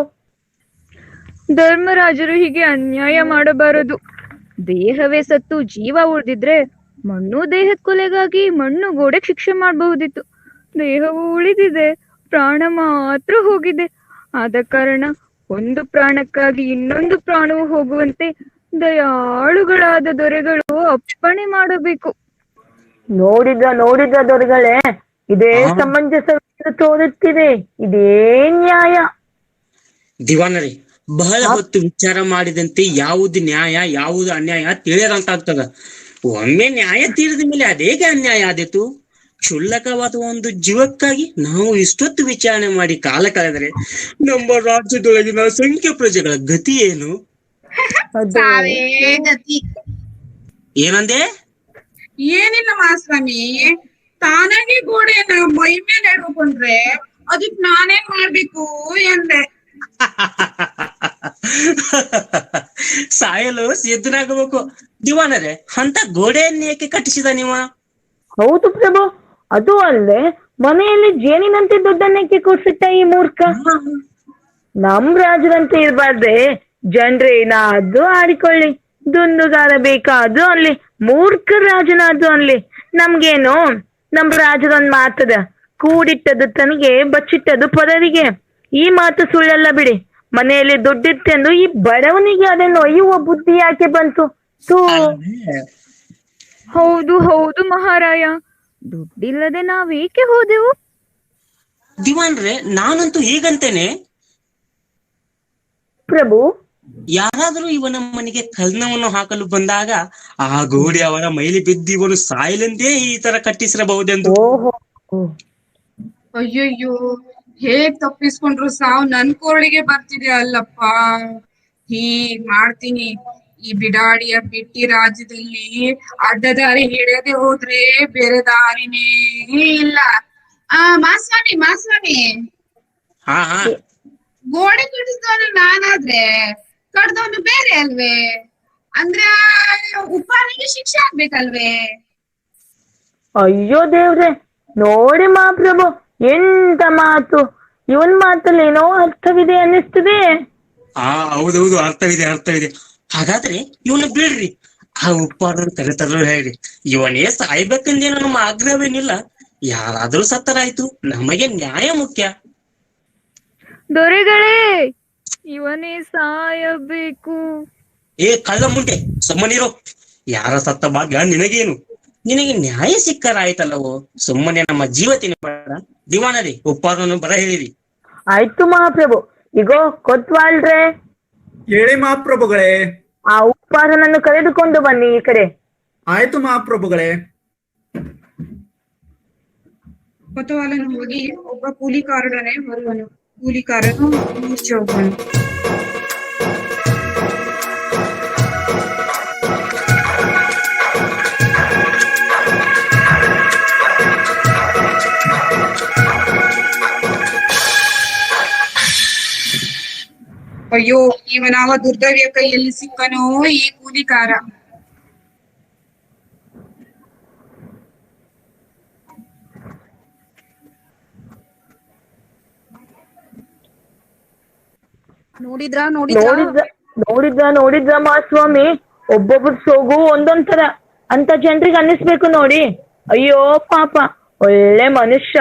S3: ಧರ್ಮರಾಜರು ಹೀಗೆ ಅನ್ಯಾಯ ಮಾಡಬಾರದು. ದೇಹವೇ ಸತ್ತು ಜೀವ ಉಳಿದಿದ್ರೆ ಮಣ್ಣು ದೇಹದ ಕೊಲೆಗಾಗಿ ಮಣ್ಣು ಗೋಡೆಗೆ ಶಿಕ್ಷೆ ಮಾಡಬಹುದಿತ್ತು. ದೇಹವು ಉಳಿದಿದೆ, ಪ್ರಾಣ ಮಾತ್ರ ಹೋಗಿದೆ. ಆದ ಕಾರಣ ಒಂದು ಪ್ರಾಣಕ್ಕಾಗಿ ಇನ್ನೊಂದು ಪ್ರಾಣವು ಹೋಗುವಂತೆ ದಯಾಳುಗಳಾದ ದೊರೆಗಳು ಅಪ್ಪಣೆ ಮಾಡಬೇಕು.
S9: ನೋಡಿದ ದೊರೆಗಳೇ, ಇದೇ ಸಮಂಜಸ ತೋರುತ್ತಿದೆ. ಇದೇ ನ್ಯಾಯ.
S8: ದಿವಾನರೇ, ಬಹಳ ಹೊತ್ತು ವಿಚಾರ ಮಾಡಿದಂತೆ ಯಾವುದು ನ್ಯಾಯ ಯಾವುದು ಅನ್ಯಾಯ ತಿಳಿಯದಂತಾಗ್ತದ. ಒಮ್ಮೆ ನ್ಯಾಯ ತೀರಿದ ಮೇಲೆ ಅದೇಗೆ ಅನ್ಯಾಯ ಆದಿತು? ಕ್ಷುಲ್ಲಕವಾದ ಒಂದು ಜೀವಕ್ಕಾಗಿ ನಾವು ಇಷ್ಟೊತ್ತು ವಿಚಾರಣೆ ಮಾಡಿ ಕಾಲ ಕಳೆದರೆ ನಮ್ಮ ರಾಜ್ಯದೊಳಗಿನ ಅಸಂಖ್ಯ ಪ್ರಜೆಗಳ ಗತಿ ಏನು? ಏನಂದೆ?
S7: ಏನಿಲ್ಲ ಮಹಾಸ್ವಾಮಿ, ತಾನಾಗಿ ಗೋಡೆಯನ್ನ ಮೈ ಮೇಲೆ ಎಡ್ಕೊಂಡ್ರೆ ಅದಕ್ ನಾನೇನ್ ಮಾಡ್ಬೇಕು ಎಂದೆ.
S8: ಸಾಯಲು ಸಿದ್ಧನಾಗಬೇಕು. ದಿವಾನರೇ, ಅಂತ ಗೋಡೆಯನ್ನು ಏಕೆ ಕಟ್ಟಿಸಿದ ನೀವ?
S9: ಹೌದು ಪ್ರಭು, ಅದು ಅಲ್ಲದೆ ಮನೆಯಲ್ಲಿ ಜೇನಿನಂತೆ ದೊಡ್ಡನ್ನಕ್ಕೆ ಕೂರ್ಸಿಟ್ಟ ಈ ಮೂರ್ಖ. ನಮ್ ರಾಜರಂತೆ ಇರ್ಬಾರ್ದೆ. ಜನರೇನಾದ್ರೂ ಆಡಿಕೊಳ್ಳಿ, ದುಂದುಗಾರ ಬೇಕಾದ್ರೂ ಅನ್ಲಿ, ಮೂರ್ಖ ರಾಜನಾದ್ರೂ ಅನ್ಲಿ, ನಮ್ಗೇನು? ನಮ್ ರಾಜರೊಂದ್ ಮಾತದ, ಕೂಡಿಟ್ಟದು ತನಗೆ ಬಚ್ಚಿಟ್ಟದು ಪರರಿಗೆ. ಈ ಮಾತು ಸುಳ್ಳಲ್ಲ ಬಿಡಿ. ಮನೆಯಲ್ಲಿ ದುಡ್ಡಿತ್ತೆಂದು ಈ ಬಡವನಿಗೆ ಅದನ್ನು ಒಯ್ಯುವ ಬುದ್ಧಿ ಯಾಕೆ ಬಂತು?
S3: ಹೌದು ಮಹಾರಾಯ, ದುಡ್ಡಿಲ್ಲದೆ ನಾವೇಕೆ ಹೋದೆವು?
S8: ದಿವಾನ್ರೆ, ನಾನಂತೂ ಹೀಗಂತೇನೆ.
S9: ಪ್ರಭು,
S8: ಯಾರಾದ್ರೂ ಇವನ ಮನೆಗೆ ಕಲ್ನವನ್ನು ಹಾಕಲು ಬಂದಾಗ ಆ ಗೋಡೆ ಅವರ ಮೈಲಿ ಬಿದ್ದು ಇವನು ಸಾಯಲೆಂದೇ ಈ ತರ ಕಟ್ಟಿಸಿರಬಹುದೆಂದು.
S7: ಅಯ್ಯಯ್ಯೋ, ಹೇಗ್ ತಪ್ಪಿಸ್ಕೊಂಡ್ರು ಸಾವು ನನ್ ಕೋಳಿಗೆ ಬರ್ತಿದೆ ಅಲ್ಲಪ್ಪ. ಹೀಗ್ ಮಾಡ್ತೀನಿ. ಈ ಬಿಡಾಡಿಯ ಬಿಟ್ಟಿ ರಾಜ್ಯದಲ್ಲಿ ಅಡ್ಡದಾರಿ ಹಿಡಿಯದೆ ಹೋದ್ರೆ ಬೇರೆ ದಾರಿನೇ ಇಲ್ಲ. ಮಾಸ್ವಾಮಿ
S8: ಹಾ ಹಾ
S7: ಗೋಡೆ ಕಟ್ಟಿಸಿದವನು ನಾನಾದ್ರೆ ಕಡ್ದವನು ಬೇರೆ ಅಲ್ವೇ? ಅಂದ್ರೆ ಉಪಾನಿಗೆ ಶಿಕ್ಷೆ ಆಗ್ಬೇಕಲ್ವೇ?
S9: ಅಯ್ಯೋ ದೇವ್ರೆ, ನೋಡಿ ಮಹಾಪ್ರಭು, ಎಂತ ಮಾತು! ಇವನ್ ಮಾತಲ್ಲಿ ಏನೋ ಅರ್ಥವಿದೆ ಅನ್ನಿಸ್ತದೆ.
S8: ಹೌದೌದು, ಅರ್ಥವಿದೆ. ಹಾಗಾದ್ರೆ ಇವನ್ನ ಬಿಡ್ರಿ, ಆ ಉಪ್ಪಾರನ್ನು ಕರೆತರಲು ಹೇಳ್ರಿ. ಇವನೇ ಸಾಯ್ಬೇಕಂದೇನೋ ನಮ್ಮ ಆಗ್ರಹವೇನಿಲ್ಲ. ಯಾರಾದ್ರೂ ಸತ್ತರಾಯ್ತು, ನಮಗೆ ನ್ಯಾಯ ಮುಖ್ಯ.
S3: ದೊರೆಗಳೇ, ಇವನೇ ಸಾಯಬೇಕು.
S8: ಕಳ್ಳ ಮುಂಡೆ, ಸುಮ್ಮನಿರೋ. ಯಾರ ಸತ್ತ ಭಾಗ್ಯ ನಿನಗೇನು? ನಿನಗೆ ನ್ಯಾಯ ಸಿಕ್ಕರಾಯ್ತಲ್ಲವೋ, ಸುಮ್ಮನೆ ನಮ್ಮ ಜೀವ ತಿನ್ನಬೇಡ. ದಿವಾನರೇ, ಉಪ್ಪಾರನ್ನು ಬರ ಹೇಳಿರಿ.
S9: ಆಯ್ತು ಮಹಾಪ್ರಭು. ಇಗೋ ಕೊತ್ವಾಲ್ರೆ,
S4: ಹೇಳಿ ಮಹಾಪ್ರಭುಗಳೇ.
S9: ಆ ಉಪ್ಪಾರನನ್ನು ಕರೆದುಕೊಂಡು ಬನ್ನಿ ಈ ಕಡೆ.
S4: ಆಯ್ತು ಮಹಾಪ್ರಭುಗಳೇ.
S7: ಕೊತವಾಲನು ಹೋಗಿ ಒಬ್ಬ ಕೂಲಿಕಾರನೇ ಬರುವನು. ಕೂಲಿಕಾರನು ಮೂರ್ಛೆ ಹೋಗುವನು. ಅಯ್ಯೋ, ಇವನಾವ ದುರ್ದವ್ಯ ಕೈಯಲ್ಲಿ ಸಿಕ್ಕನೋ ಈ ಕೂಲಿಕಾರ.
S9: ನೋಡಿದ್ರ ಮಹಾಸ್ವಾಮಿ, ಒಬ್ಬೊಬ್ರು ಸೋಗು ಒಂದೊಂದ್ ತರ ಅಂತ ಜನರಿಗೆ ಅನ್ನಿಸ್ಬೇಕು ನೋಡಿ. ಅಯ್ಯೋ ಪಾಪ, ಒಳ್ಳೆ ಮನುಷ್ಯ.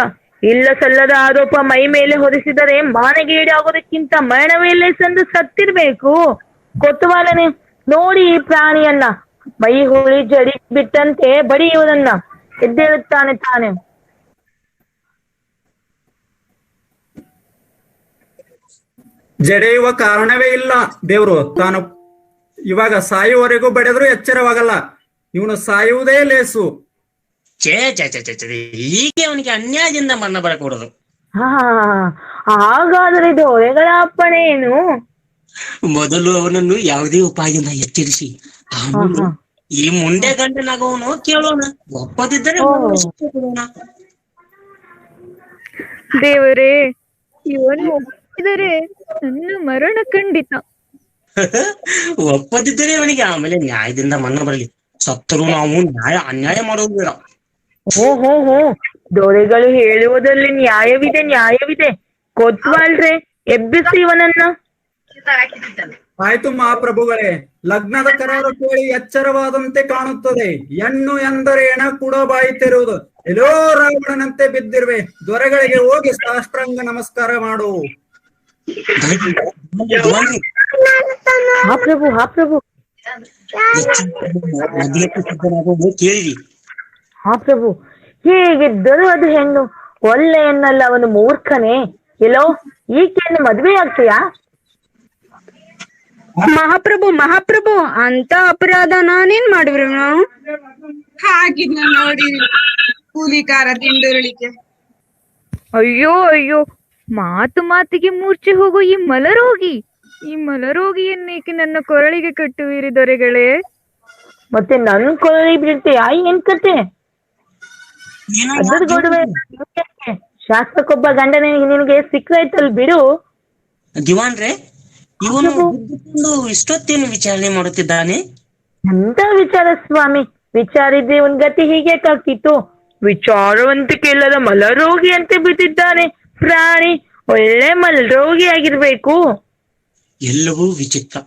S9: ಇಲ್ಲ ಸಲ್ಲದ ಆರೋಪ ಮೈ ಮೇಲೆ ಹೊರಿಸಿದರೆ ಮಾನಗೇಡಿ ಆಗೋದಕ್ಕಿಂತ ಮರಣವೇ ಸಂದು ಸತ್ತಿರ್ಬೇಕು. ಕೊತ್ತವಾಲನೆ, ನೋಡಿ ಈ ಪ್ರಾಣಿಯನ್ನ, ಮೈ ಹುಳಿ ಜಡಿ ಬಿಟ್ಟಂತೆ ಬಡಿಯುವುದನ್ನ. ಎದ್ದೇಳುತ್ತಾನೆ ತಾನೆ.
S4: ಜಡೆಯುವ ಕಾರಣವೇ ಇಲ್ಲ ದೇವ್ರು. ತಾನು ಇವಾಗ ಸಾಯುವವರೆಗೂ ಬಡಿದ್ರು ಎಚ್ಚರವಾಗಲ್ಲ. ಇವನು ಸಾಯುವುದೇ ಲೇಸು.
S8: ಛೇ, ಹೀಗೆ ಅವನಿಗೆ ಅನ್ಯಾಯದಿಂದ ಮರಣ ಬರಕೂಡದು.
S9: ಹಾಗಾದ್ರೆ ದೊರೆಗಳ ಅಪ್ಪಣೆ ಏನು?
S8: ಮೊದಲು ಅವನನ್ನು ಯಾವುದೇ ಉಪಾಯದಿಂದ ಎಚ್ಚರಿಸಿ, ಆಮೇಲೆ ಈ ಮುಂದೆ ಗಂಡನಾಗುವನು ಕೇಳೋಣ. ಒಪ್ಪದಿದ್ದರೆ
S3: ದೇವರೇ, ಇವನು ಒಪ್ಪಿದರೆ ನನ್ನ ಮರಣ ಖಂಡಿತ.
S8: ಒಪ್ಪದಿದ್ದರೆ ಅವನಿಗೆ ಆಮೇಲೆ ನ್ಯಾಯದಿಂದ ಮರಣ ಬರಲಿ. ಸತ್ತರೂ ನಾವು ಅನ್ಯಾಯ ಮಾಡೋದು ಬೇಡ.
S9: ಹೋ, ದೊರೆಗಳು ಹೇಳುವುದರಲ್ಲಿ ನ್ಯಾಯವಿದೆ. ಕೊತ್ವಾಲ್ರೆ, ಎಬ್ಬಿಸಿ ಇವನನ್ನ.
S4: ಆಯ್ತು ಮಹಾಪ್ರಭುಗಳೇ. ಲಗ್ನದ ಕರಾರು ಕೇಳಿ ಎಚ್ಚರವಾದಂತೆ ಕಾಣುತ್ತದೆ. ಹೆಣ್ಣು ಎಂದರೆ ಹೆಣ ಕೂಡ ಬಾಯಿ ತೆರುವುದು. ಎಲ್ಲೋ ರಾವಣನಂತೆ ಬಿದ್ದಿರುವೆ. ದೊರೆಗಳಿಗೆ ಹೋಗಿ ಸಾಷ್ಟಾಂಗ ನಮಸ್ಕಾರ ಮಾಡು.
S9: ಪ್ರಭು
S8: ಕೇಳಿರಿ.
S9: ಪ್ರಭು, ಹೀಗಿದ್ದರೂ ಅದು ಹೆಣ್ಣು, ಒಳ್ಳೆ ಹೆಣ್ಣಲ್ಲ, ಅವನು ಮೂರ್ಖನೇ. ಎಲ್ಲೋ ಈಕೆಯನ್ನು ಮದ್ವೆ ಆಗ್ತೀಯಾ?
S5: ಮಹಾಪ್ರಭು, ಅಂತ ಅಪರಾಧ ನಾನೇನ್ ಮಾಡಿವ್ರಿ ನಾವು?
S7: ಹಾಗಿದ್ನ ನೋಡಿ ಕೂಲಿಕಾರ ದಿಂಡುರುಳಿಕೆ.
S3: ಅಯ್ಯೋ, ಮಾತಿಗೆ ಮೂರ್ಛೆ ಹೋಗೋ ಈ ಮಲರೋಗಿಯನ್ನೇಕೆ ನನ್ನ ಕೊರಳಿಗೆ ಕಟ್ಟುವಿರಿ ದೊರೆಗಳೇ?
S9: ಮತ್ತೆ ನನ್ ಕೊರಳಿ ಬಿಡ್ತೀಯಾ? ಏನ್ ಕತೆ? ಶಾಸ್ತ್ರಕ್ಕೊಬ್ಬ ಗಂಡನ ನಿನಗೆ ಸಿಕ್ಕಾಯ್ತಲ್ ಬಿಡು.
S8: ದಿವಾನ್ರೆ, ಇವನು ಇಷ್ಟೊತ್ತೇನು ವಿಚಾರಣೆ ಮಾಡುತ್ತಿದ್ದಾನೆ?
S9: ಎಂತ ವಿಚಾರ ಸ್ವಾಮಿ? ವಿಚಾರಿದ್ರೆ ಇವನ್ ಗತಿ ಹೀಗೆ ಆಗ್ತಿತ್ತು. ವಿಚಾರವಂತಿಕೆ ಇಲ್ಲದ ಮಲರೋಗಿ ಅಂತೆ ಬಿದ್ದಿದ್ದಾನೆ. ಪ್ರಾಣಿ, ಒಳ್ಳೆ ಮಲರೋಗಿ ಆಗಿರ್ಬೇಕು.
S8: ಎಲ್ಲವೂ ವಿಚಿತ್ರ.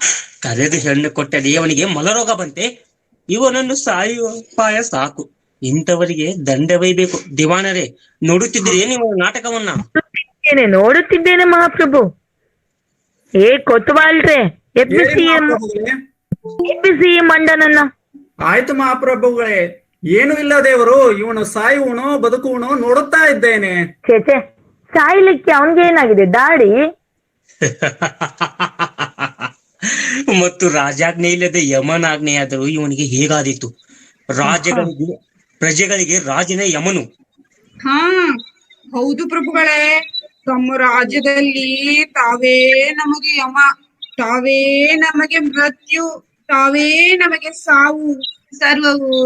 S8: ಕರೆದು ಹೆಣ್ಣು ಕೊಟ್ಟರೆ ಅವನಿಗೆ ಮಲರೋಗ ಬಂತೆ. ಇವನನ್ನು ಸಾಯುವ ಉಪಾಯ ಸಾಕು. ಇಂಥವರಿಗೆ ದಂಡವೈಬೇಕು. ದಿವಾನರೇ, ನೋಡುತ್ತಿದ್ದೀರಿ ನೀವು ನಾಟಕವನ್ನ?
S9: ನೋಡುತ್ತಿದ್ದೇನೆ ಮಹಾಪ್ರಭು. ಕೊತ್ವಾಲ್ರೆ, ಎಬ್ಬಿಸಿ ಮಂಡನನ್ನ.
S4: ಆಯ್ತು ಮಹಾಪ್ರಭುಗಳೇ. ಏನು ಇಲ್ಲ ದೇವರು, ಇವನು ಸಾಯುವನು ಬದುಕುವನು ನೋಡುತ್ತಾ ಇದ್ದೇನೆ.
S9: ಛೇ, ಸಾಯ್ಲಿಕ್ಕೆ ಅವನ್ಗೆ ಏನಾಗಿದೆ? ದಾಡಿ.
S8: ಮತ್ತು ರಾಜಾಜ್ಞೆ ಇಲ್ಲದೆ ಯಮನಾಜ್ಞೆಯಾದರೂ ಇವನಿಗೆ ಹೇಗಾದೀತು? ಪ್ರಜೆಗಳಿಗೆ ರಾಜನೇ ಯಮನು.
S7: ಹೌದು ಪ್ರಭುಗಳೇ. ತಮ್ಮ ರಾಜ್ಯದಲ್ಲಿ ತಾವೇ ನಮಗೆ ಯಮ, ತಾವೇ ನಮಗೆ ಮೃತ್ಯು, ತಾವೇ ನಮಗೆ ಸಾವು, ಸರ್ವವೂ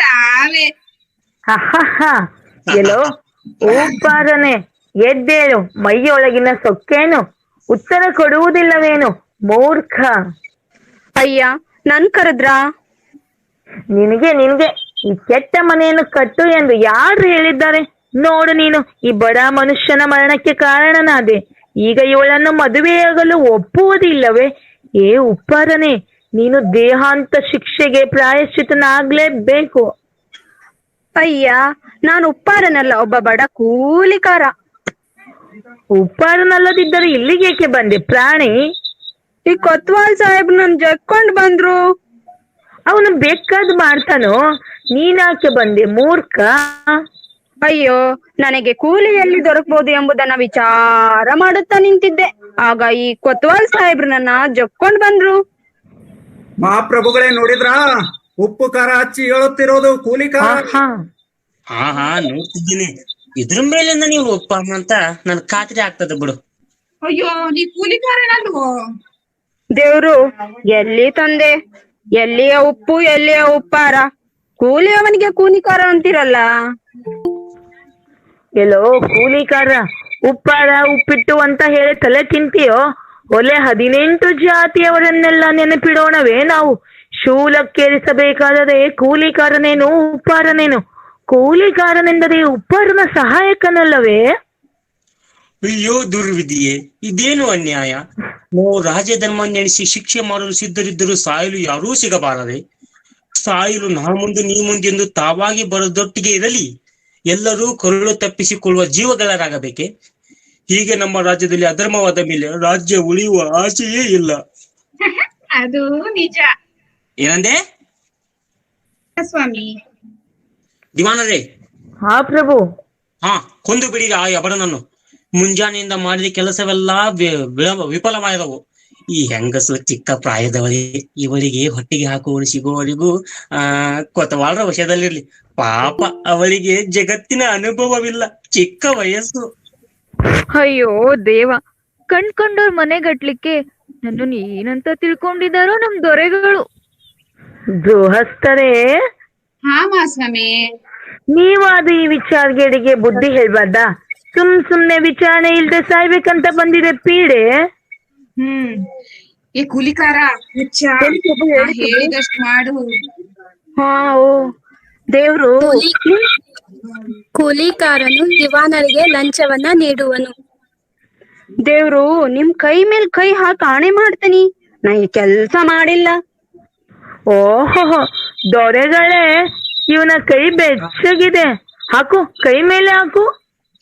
S7: ತಾವೇ.
S9: ಎಲ್ಲೋ ಉಪ್ಪಾರನೆ, ಎದ್ದೇಳು, ಮೈಯೊಳಗಿನ ಸೊಕ್ಕೇನು ಉತ್ತರ ಕೊಡುವುದಿಲ್ಲವೇನು ಮೂರ್ಖ.
S5: ಅಯ್ಯ, ನನ್ ಕರೆದ್ರಾ?
S9: ನಿನಗೆ ಈ ಕೆಟ್ಟ ಮನೆಯನ್ನು ಕಟ್ಟು ಎಂದು ಯಾರು ಹೇಳಿದ್ದಾರೆ? ನೋಡು, ನೀನು ಈ ಬಡ ಮನುಷ್ಯನ ಮರಣಕ್ಕೆ ಕಾರಣನಾದೆ. ಈಗ ಇವಳನ್ನು ಮದುವೆಯಾಗಲು ಒಪ್ಪುವುದಿಲ್ಲವೇ? ಏ ಉಪ್ಪಾರನೆ, ನೀನು ದೇಹಾಂತ ಶಿಕ್ಷೆಗೆ ಪ್ರಾಯಶ್ಚಿತನಾಗ್ಲೇಬೇಕು.
S5: ಅಯ್ಯ, ನಾನು ಉಪ್ಪಾರನಲ್ಲ, ಒಬ್ಬ ಬಡ ಕೂಲಿಕಾರ.
S9: ಉಪ್ಪಾರನಲ್ಲದಿದ್ದರೆ ಇಲ್ಲಿಗೇಕೆ ಬಂದೆ ಪ್ರಾಣಿ?
S5: ಈ ಕೊತ್ವಾಲ್ ಸಾಹೇಬ್ ನನ್ ಜಕ್ಕೊಂಡ್ ಬಂದ್ರು.
S9: ಅವನು ಬೇಕಾದ್ ಮಾಡ್ತಾನೋ, ನೀನಾಕೆ ಬಂದೆ ಮೂರ್ಖ?
S5: ಅಯ್ಯೋ, ನನಗೆ ಕೂಲಿ ಎಲ್ಲಿ ದೊರಕಬಹುದು ಎಂಬುದನ್ನ ವಿಚಾರ ಮಾಡುತ್ತಾ ನಿಂತಿದ್ದೆ. ಆಗ ಈ ಕೊತ್ವಾಲ್ ಸಾಹೇಬ್ರು ನನ್ನ ಜಕ್ಕೊಂಡ್ ಬಂದ್ರು.
S4: ಮಹಾಪ್ರಭುಗಳೇ ನೋಡಿದ್ರಾ, ಉಪ್ಪು ಖಾರ ಹಚ್ಚಿ ಹೇಳುತ್ತಿರೋದು ಕೂಲಿಕಾರ.
S8: ಹಾ ನೋಡ್ತಿದ್ದೀನಿ. ಇದ್ರ ಮೇಲಿಂದ ನೀವು ಒಪ್ಪ ಅಂತ ನನ್ ಖಾತ್ರಿ ಆಗ್ತದೆ ಬಿಡು.
S7: ಅಯ್ಯೋ, ನೀ ಕೂಲಿಕಾರನಲ್ವೋ?
S5: ದೇವ್ರು ಎಲ್ಲಿ ತಂದೆ, ಎಲ್ಲಿಯ ಉಪ್ಪು ಎಲ್ಲಿಯ ಉಪ್ಪಾರ, ಕೂಲಿ ಅವನಿಗೆ ಕೂಲಿಕಾರ ಅಂತಿರಲ್ಲ.
S9: ಎಲ್ಲೋ ಕೂಲಿಕಾರ, ಉಪ್ಪಾರ ಉಪ್ಪಿಟ್ಟು ಅಂತ ಹೇಳಿ ತಲೆ ತಿಂತೀಯೋ? ಒಲೆ 18 ಜಾತಿಯವರನ್ನೆಲ್ಲ ನೆನಪಿಡೋಣವೇ ನಾವು? ಶೂಲಕ್ಕೇರಿಸಬೇಕಾದರೆ ಕೂಲಿಕಾರನೇನು ಉಪ್ಪಾರನೇನು? ಕೂಲಿಕಾರನೆಂದರೆ ಉಪ್ಪಾರನ ಸಹಾಯಕನಲ್ಲವೇ?
S8: ಅಯ್ಯೋ ದುರ್ವಿಧಿಯೇ, ಇದೇನು ಅನ್ಯಾಯ! ನಾವು ರಾಜಧರ್ಮ ನೆನೆಸಿ ಶಿಕ್ಷೆ ಮಾಡಲು ಸಿದ್ಧರಿದ್ದರೂ ಸಾಯಲು ಯಾರೂ ಸಿಗಬಾರದೆ? ಸಾಯಲು ನಾ ಮುಂದೆ ನೀ ಮುಂದೆ ಎಂದು ತಾವಾಗಿ ಬರದೊಟ್ಟಿಗೆ ಇರಲಿ, ಎಲ್ಲರೂ ಕರುಳು ತಪ್ಪಿಸಿಕೊಳ್ಳುವ ಜೀವಗಳಾಗಬೇಕೆ? ಹೀಗೆ ನಮ್ಮ ರಾಜ್ಯದಲ್ಲಿ ಅಧರ್ಮವಾದ ಮೇಲೆ ರಾಜ್ಯ ಉಳಿಯುವ ಆಸೆಯೇ ಇಲ್ಲ.
S7: ಅದು ನಿಜ.
S8: ಏನಂದೆ
S7: ಸ್ವಾಮಿ?
S8: ದಿವಾನರೇ,
S9: ಹಾ ಪ್ರಭು.
S8: ಕೊಂದು ಬಿಡಿ ಆ ಯಬಡನನ್ನು. ಮುಂಜಾನೆಯಿಂದ ಮಾಡಿದ ಕೆಲಸವೆಲ್ಲ ವಿಫಲವಾದವು. ಈ ಹೆಂಗಸು ಚಿಕ್ಕ ಪ್ರಾಯದವರಿಗೆ, ಇವಳಿಗೆ ಹೊಟ್ಟಿಗೆ ಹಾಕುವವರು ಸಿಗುವವರೆಗೂ ಕೊತವಾಳರ ವಶದಲ್ಲಿರ್ಲಿ. ಪಾಪ, ಅವಳಿಗೆ ಜಗತ್ತಿನ ಅನುಭವವಿಲ್ಲ, ಚಿಕ್ಕ ವಯಸ್ಸು.
S3: ಅಯ್ಯೋ ದೇವ, ಕಂಡ್ಕೊಂಡವ್ರ ಮನೆಗಟ್ಲಿಕ್ಕೆ ನನ್ನನ್ನು ಏನಂತ ತಿಳ್ಕೊಂಡಿದಾರೋ ನಮ್ ದೊರೆಗಳು.
S9: ಗೃಹಸ್ಥರೇ,
S7: ಹಾ ಮಹಾಸ್ವಾಮಿ.
S9: ನೀವಾದ ಈ ವಿಚಾರಗಳಿಗೆ ಬುದ್ಧಿ ಹೇಳ್ಬಾರ್ದಾ? ಸುಮ್ನೆ ವಿಚಾರಣೆ ಇಲ್ದೆ ಸಾಯ್ಬೇಕಂತ ಬಂದಿದೆ ಪೀಡೆ.
S7: ಏ ಕೂಲಿಕಾರ, ಹುಚ್ಚ, ಹೇಳಿದಷ್ಟು ಮಾಡು.
S5: ದೇವ್ರು ಕೂಲಿಕಾರನು ದಿವಾನರಿಗೆ ಲಂಚವನ್ನ ನೀಡುವನು. ದೇವ್ರು ನಿಮ್ ಕೈ ಮೇಲ್ ಕೈ ಹಾಕಿ ಆಣೆ ಮಾಡ್ತೀನಿ, ನಾ ಈ ಕೆಲ್ಸ ಮಾಡಿಲ್ಲ.
S9: ಓಹೋ ದೊರೆಗಳೇ, ಇವನ ಕೈ ಬೆಚ್ಚಗಿದೆ, ಹಾಕು, ಕೈ ಮೇಲೆ ಹಾಕು.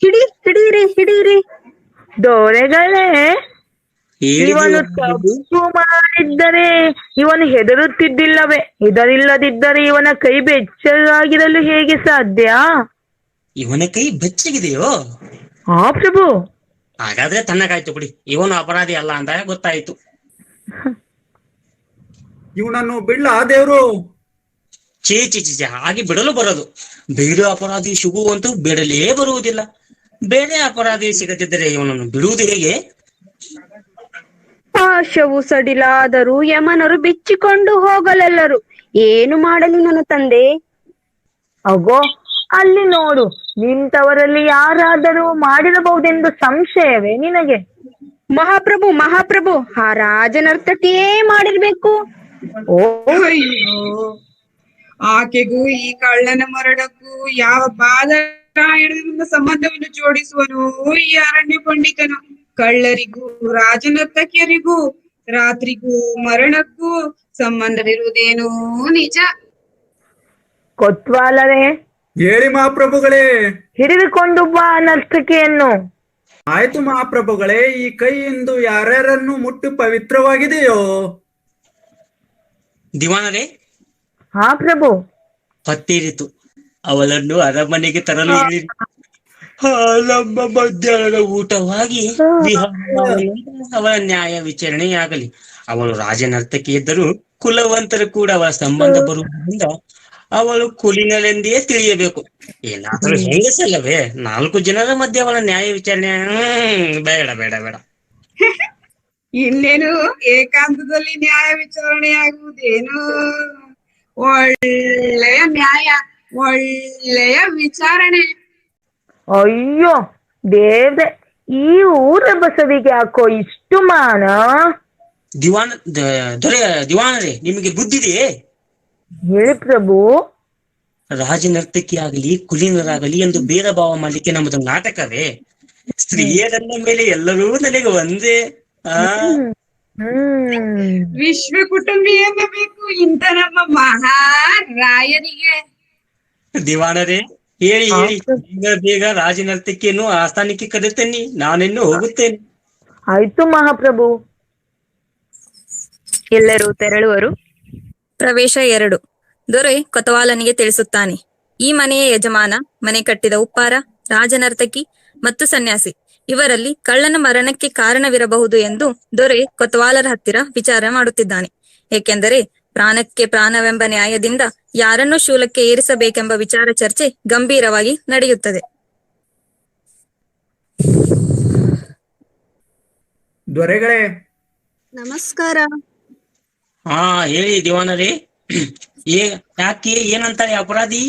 S5: ಹಿಡೀರಿ.
S9: ದೊರೆಗಳೇ, ಇವನು ತಪ್ಪು ಮಾಡಿದ್ದರೆ ಇವನು ಹೆದರುತ್ತಿದ್ದಿಲ್ಲವೇ? ಹೆದರಿಲ್ಲದಿದ್ದರೆ ಇವನ ಕೈ ಬೆಚ್ಚಗಾಗಿರಲು ಹೇಗೆ ಸಾಧ್ಯ?
S8: ಇವನ ಕೈ ಬೆಚ್ಚಗಿದೆಯೋ?
S9: ಹಾ ಪ್ರಭು.
S8: ಹಾಗಾದ್ರೆ ತಣ್ಣಗಾಯ್ತು ಬಿಡಿ, ಇವನು ಅಪರಾಧಿ ಅಲ್ಲ ಅಂತ ಗೊತ್ತಾಯ್ತು.
S4: ಇವನನ್ನು ಬಿಡ್ಲ ದೇವ್ರು?
S8: ಚೀ ಹಾಗೆ ಬಿಡಲು ಬರೋದು. ಬೇರೆ ಅಪರಾಧಿ ಸಿಗುವಂತೂ ಬಿಡಲೇ ಬರುವುದಿಲ್ಲ. ಬೇರೆ ಅಪರಾಧಿ ಸಿಗದಿದ್ದರೆ ಇವನನ್ನು ಬಿಡುವುದು ಹೇಗೆ?
S5: ಪಾಶವು ಸಡಿಲಾದರೂ ಯಮನರು ಬಿಚ್ಚಿಕೊಂಡು ಹೋಗಲೆಲ್ಲರು. ಏನು ಮಾಡಲಿ ನನ್ನ ತಂದೆ?
S9: ಅಗೋ, ಅಲ್ಲಿ ನೋಡು, ನಿಂತವರಲ್ಲಿ ಯಾರಾದರೂ ಮಾಡಿರಬಹುದೆಂದು ಸಂಶಯವೇ ನಿನಗೆ?
S5: ಮಹಾಪ್ರಭು, ಆ ರಾಜನರ್ತಕಿಯೇ ಮಾಡಿರ್ಬೇಕು.
S7: ಅಯ್ಯೋ, ಆಕೆಗೂ ಈ ಕಳ್ಳನ ಮರಣಕ್ಕೂ ಯಾವ ಬಾದರಾಯಣದಿಂದ ಸಂಬಂಧವನ್ನು ಜೋಡಿಸುವನು ಈ ಅರಣ್ಯ ಪಂಡಿತನು? ಕಳ್ಳರಿಗೂ ರಾಜನರ್ತಕಿಯರಿಗೂ ರಾತ್ರಿಗೂ ಮರಣಕ್ಕೂ ಸಂಬಂಧವಿರುವುದೇನೋ ನಿಜ.
S9: ಕೊತ್ವಾಲರೇ,
S4: ಹೇಳಿ ಮಹಾಪ್ರಭುಗಳೇ.
S9: ಹಿಡಿದುಕೊಂಡು ಬಾ ನರ್ತಕಿಯನ್ನು.
S4: ಆಯ್ತು ಮಹಾಪ್ರಭುಗಳೇ, ಈ ಕೈಯಿಂದ ಯಾರ್ಯಾರನ್ನು ಮುಟ್ಟು ಪವಿತ್ರವಾಗಿದೆಯೋ?
S8: ದಿವಾನರೇ,
S9: ಹಾ ಪ್ರಭು.
S8: ಹೊತ್ತೇರಿತು, ಅವಳನ್ನು ಅರಮನೆಗೆ ತರಲು ಹೇಳಿರಿ. ನಮ್ಮ ಮಧ್ಯಾಹ್ನದ ಊಟವಾಗಿ ಅವಳ ನ್ಯಾಯ ವಿಚಾರಣೆಯಾಗಲಿ. ಅವಳು ರಾಜನರ್ತಕಿ ಇದ್ದರೂ ಕುಲವಂತರು ಕೂಡ ಅವಳ ಸಂಬಂಧ ಬರುವುದರಿಂದ ಅವಳು ಕುಲಿನಲೆಂದೇ ತಿಳಿಯಬೇಕು. ಏನಾದ್ರೂ ಹೆಂಗಸಲ್ಲವೇ? 4 ಜನರ ಮಧ್ಯೆ ಅವಳ ನ್ಯಾಯ ವಿಚಾರಣೆ ಬೇಡ.
S7: ಇನ್ನೇನು ಏಕಾಂತದಲ್ಲಿ ನ್ಯಾಯ ವಿಚಾರಣೆ ಆಗುವುದೇನು? ಒಳ್ಳೆಯ ನ್ಯಾಯ, ಒಳ್ಳೆಯ ವಿಚಾರಣೆ.
S9: ಅಯ್ಯೋ ದೇವ್ರೆ, ಈ ಊರ ಬಸವಿಗೆ ಯಾಕೋ ಇಷ್ಟು ಮಾನ?
S8: ದಿವಾನರೇ, ನಿಮಗೆ ಬುದ್ಧಿದೆಯೇ?
S9: ಹೇಳಿ ಪ್ರಭು.
S8: ರಾಜ ನರ್ತಕಿ ಆಗಲಿ ಕುಲೀನರಾಗಲಿ ಎಂದು ಭೇದ ಭಾವ ಮಾಡ್ಲಿಕ್ಕೆ ನಮ್ಮದು ನಾಟಕವೇ? ಸ್ತ್ರೀಯರನ್ನ ಮೇಲೆ ಎಲ್ಲರೂ ನನಗೆ ಒಂದೇ.
S7: ವಿಶ್ವ ಕುಟುಂಬಿ ಎನ್ನಬೇಕು ಇಂಥ ನಮ್ಮ ಮಹಾರಾಯನಿಗೆ.
S8: ದಿವಾನರೇ, ಹೇಳಿ ಹೇಳಿ, ಬೇಗ ಬೇಗ ರಾಜ ನರ್ತಕಿಯನ್ನು ಆಸ್ಥಾನಕ್ಕೆ ಕರೆತನ್ನಿ, ನಾನಿನ್ನು ಹೋಗುತ್ತೇನೆ.
S9: ಆಯ್ತು ಮಹಾಪ್ರಭು.
S3: ಎಲ್ಲರೂ ತೆರಳುವರು.
S6: ಪ್ರವೇಶ 2. ದೊರೆ ಕೊತವಾಲನಿಗೆ ತಿಳಿಸುತ್ತಾನೆ. ಈ ಮನೆಯ ಯಜಮಾನ, ಮನೆ ಕಟ್ಟಿದ ಉಪ್ಪಾರ, ರಾಜನರ್ತಕಿ ಮತ್ತು ಸನ್ಯಾಸಿ ಇವರಲ್ಲಿ ಕಳ್ಳನ ಮರಣಕ್ಕೆ ಕಾರಣವಿರಬಹುದು ಎಂದು ದೊರೆ ಕೊತವಾಲರ ಹತ್ತಿರ ವಿಚಾರ ಮಾಡುತ್ತಿದ್ದಾನೆ. ಏಕೆಂದರೆ ಪ್ರಾಣಕ್ಕೆ ಪ್ರಾಣವೆಂಬ ನ್ಯಾಯದಿಂದ ಯಾರನ್ನು ಶೂಲಕ್ಕೆ ಏರಿಸಬೇಕೆಂಬ ವಿಚಾರ ಚರ್ಚೆ ಗಂಭೀರವಾಗಿ ನಡೆಯುತ್ತದೆ.
S4: ದೊರೆಗಳೇ,
S5: ನಮಸ್ಕಾರ.
S8: ಹಾ, ಹೇಳಿ ದಿವಾನರೇ. ಯಾಕೆ, ಏನಂತಾರೆ ಅಪರಾಧಿ?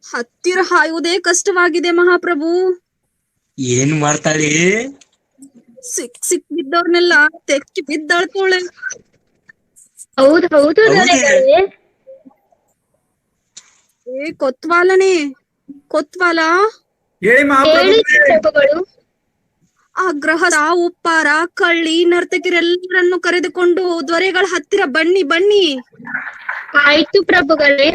S5: ಹತ್ತಿರ ಹಾಯುವುದೇ ಕಷ್ಟವಾಗಿದೆ ಮಹಾಪ್ರಭು.
S8: ಏನ್ ಮಾಡ್ತಾಳೆ?
S5: ಸಿಕ್ ಬಿದ್ದವ್ರನ್ನೆಲ್ಲ ತೆಕ್ಕಿ ಬಿದ್ದಾಳ್ತೋಳೆ.
S9: ಹೌದು
S5: ಏ ಕೊತ್ವಾಲನೇ, ಕೊತ್ವಾಲ,
S4: ಹೇಳಿ ಮಹಾಪ್ರಭು.
S5: ಆ ಗೃಹದ ಉಪ್ಪಾರ, ಕಳ್ಳಿ, ನರ್ತಕಿರೆಲ್ಲರನ್ನು ಕರೆದುಕೊಂಡು ದೊರೆಗಳ ಹತ್ತಿರ ಬನ್ನಿ ಬನ್ನಿ.
S9: ಆಯ್ತು ಪ್ರಭುಗಳೇ.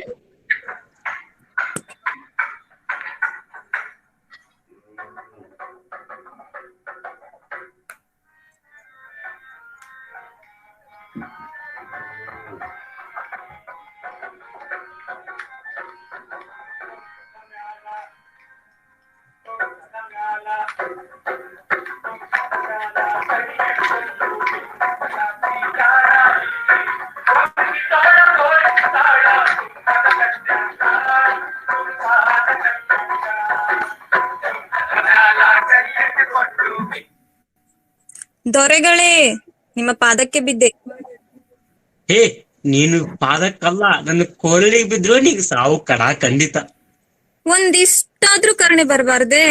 S6: ದೊರೆಗಳೇ, ನಿಮ್ಮ ಪಾದಕ್ಕೆ ಬಿದ್ದೆ.
S8: ಹೇ, ನೀನು ಪಾದಕ್ಕಲ್ಲ, ನನ್ನ ಕೊರಳಿಗೆ ಬಿದ್ರು ನೀಗ ಸಾವು ಕಡ ಖಂಡಿತ.
S6: ಒಂದಿಷ್ಟಾದ್ರೂ ಕರುಣೆ ಬರಬಾರ್ದೆ?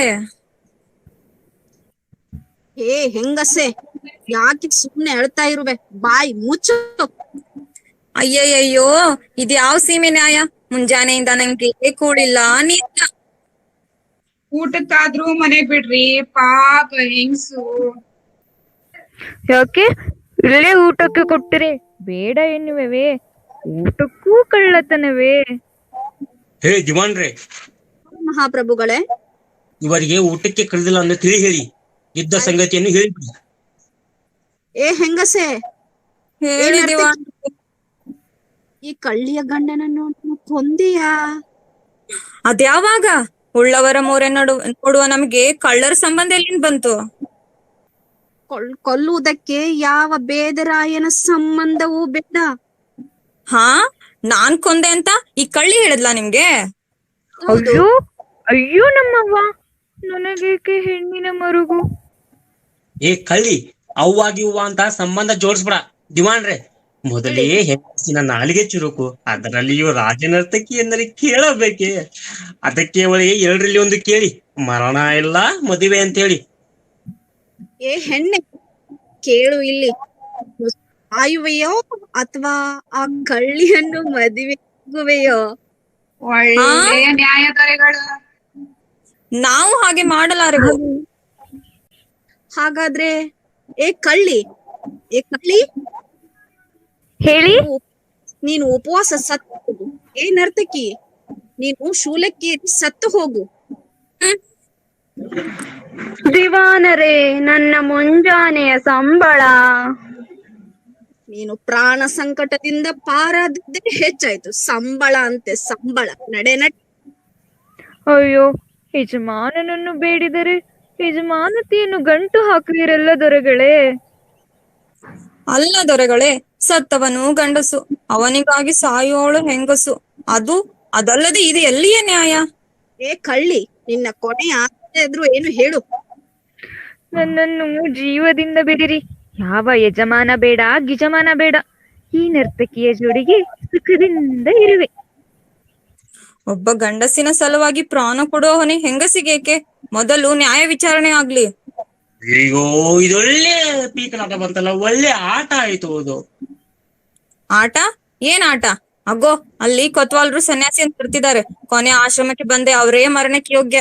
S5: ಏ ಹೆಂಗಸೆ, ಯಾಕೆ ಸುಮ್ನೆ ಅಳ್ತಾ ಇರುವೆ? ಬಾಯಿ ಮುಚ್ಚು.
S6: ಅಯ್ಯಯ್ಯೋ, ಇದ್ಯಾವ ಸೀಮೆ ನ್ಯಾಯ? ಮುಂಜಾನೆಯಿಂದ ನಂಗೆ ಕೂಡಿಲ್ಲ, ನೀರಿಲ್ಲ.
S7: ಊಟಕ್ಕಾದ್ರೂ ಮನೆ ಬಿಡ್ರಿ, ಪಾಪ ಹೆಂಗ್ಸು.
S3: ಯಾಕೆ ಇಲ್ಲೇ ಊಟಕ್ಕೆ ಕೊಟ್ಟರೆ ಬೇಡ ಎನ್ನುವವೇ? ಊಟಕ್ಕೂ ಕಳ್ಳತನವೇ?
S8: ಹೇ ದಿವಾನ್ರೆ,
S5: ಮಹಾಪ್ರಭುಗಳೇ,
S8: ಇವರಿಗೆ ಊಟಕ್ಕೆ ಕರೆದಿಲ್ಲ ಅಂದ್ರೆ ತಿಳಿ ಹೇಳಿ, ಇದ್ದ ಸಂಗತಿಯನ್ನು ಹೇಳಿಬಿಡಿ.
S5: ಏ ಹೆಂಗಸೆ,
S6: ಹೇಳಿ ದಿವಾನ್.
S5: ಈ ಕಳ್ಳಿಯ ಗಂಡನನ್ನು ಕೊಂದಿಯಾ?
S6: ಅದ್ಯಾವಾಗ? ಉಳ್ಳವರ ಮೋರೆ ನೋಡುವ ನಮ್ಗೆ ಕಳ್ಳರ ಸಂಬಂಧ ಎಲ್ಲಿಂದ ಬಂತು?
S5: ಕೊಲ್ಲುವುದಕ್ಕೆ ಯಾವ ಬೇದರಾಯನ ಸಂಬಂಧವೂ ಬೇಡ.
S6: ಹಾ, ನಾನ್ ಕೊಂದೆ ಅಂತ ಈ ಕಳ್ಳಿ ಹೇಳಿದ್ಲಾ ನಿಮ್ಗೆ?
S3: ಅಯ್ಯೋ ಅಯ್ಯೋ ನಮ್ಮವ್ವ, ನನಗೇಕೆ ಹೆಣ್ಣಿನ ಮರುಗು?
S8: ಏ ಕಳ್ಳಿ, ಅವ್ವಾಗಿ ಹೂವ ಅಂತ ಸಂಬಂಧ ಜೋಡಿಸ್ಬಿಡ. ದಿವಾನ್ರೆ, ಮೊದಲೇ ಹೆಂಗಸಿನ ನಾಲಿಗೆ ಚುರುಕು, ಅದರಲ್ಲಿಯೂ ರಾಜನರ್ತಕಿ ಎಂದರೆ ಕೇಳಬೇಕೆ? ಅದಕ್ಕೆ ಅವಳಿಗೆ 2ರಲ್ಲಿ 1 ಕೇಳಿ, ಮರಣ ಇಲ್ಲ ಮದುವೆ ಅಂತ ಹೇಳಿ.
S5: ಏ ಹೆಣ್ಣೆ, ಕೇಳು ಇಲ್ಲಿ. ಆಯುವೆಯೋ ಅಥವಾ ಆ ಕಳ್ಳಿಯನ್ನು ಮದುವೆಯೋ?
S7: ಒಳ್ಳೆಯ ನ್ಯಾಯ ದೊರೆಗಳು.
S6: ನಾವು ಹಾಗೆ ಮಾಡಲಾರೆವು.
S5: ಹಾಗಾದ್ರೆ ಏ ಕಳ್ಳಿ
S3: ಹೇಳಿ.
S5: ನೀನು ಉಪವಾಸ ಸತ್ತು ಹೋಗು. ಏ ನರ್ತಕಿ, ನೀನು ಶೂಲಕ್ಕೆ ಸತ್ತು ಹೋಗು.
S9: ದಿವಾನರೇ, ನನ್ನ ಮುಂಜಾನೆಯ ಸಂಬಳ.
S5: ನೀನು ಪ್ರಾಣ ಸಂಕಟದಿಂದ ಪಾರಾದಿದ್ದೇ ಹೆಚ್ಚಾಯ್ತು. ಸಂಬಳ ಅಂತೆ ಸಂಬಳ. ನಡೆ.
S3: ಅಯ್ಯೋ, ಯಜಮಾನನನ್ನು ಬೇಡಿದರೆ ಯಜಮಾನತಿಯನ್ನು ಗಂಟು ಹಾಕುವಿರಲ್ಲ ದೊರೆಗಳೇ?
S6: ಅಲ್ಲ ದೊರೆಗಳೇ, ಸತ್ತವನು ಗಂಡಸು, ಅವನಿಗಾಗಿ ಸಾಯೋಳು ಹೆಂಗಸು. ಅದಲ್ಲದೆ ಇದು ಎಲ್ಲಿಯ ನ್ಯಾಯ?
S5: ಏ ಕಳ್ಳಿ, ನಿನ್ನ ಕೊನೆ ಆದ್ರೂ ಏನು ಹೇಳು.
S3: ನನ್ನನ್ನು ಜೀವದಿಂದ ಬಿಡಿರಿ. ಯಾವ ಯಜಮಾನ ಬೇಡ, ಗಿಜಮಾನ ಬೇಡ. ಈ ನರ್ತಕಿಯ ಜೋಡಿಗೆ ಸುಖದಿಂದ ಇರುವೆ.
S6: ಒಬ್ಬ ಗಂಡಸಿನ ಸಲುವಾಗಿ ಪ್ರಾಣ ಕೊಡೋ ಹೊಣೆ ಹೆಂಗಸಿಗೇಕೆ? ಮೊದಲು ನ್ಯಾಯ ವಿಚಾರಣೆ ಆಗ್ಲಿ.
S8: ಅಯ್ಯೋ ಇದೊಳ್ಳೆ ಪೀಕಲಾಟ ಬಂತಲ್ಲ, ಒಳ್ಳೆ ಆಟ ಆಯ್ತು ಅದು.
S6: ಆಟ? ಏನ್ ಆಟ? ಅಗ್ಗೋ ಅಲ್ಲಿ ಕೊತ್ವಾಲ್ರು ಸನ್ಯಾಸಿ ಅಂತ ಇರ್ತಿದ್ದಾರೆ. ಕೊನೆ ಆಶ್ರಮಕ್ಕೆ ಬಂದೆ ಅವರೇ ಮರಣಕ್ಕೆ ಯೋಗ್ಯ.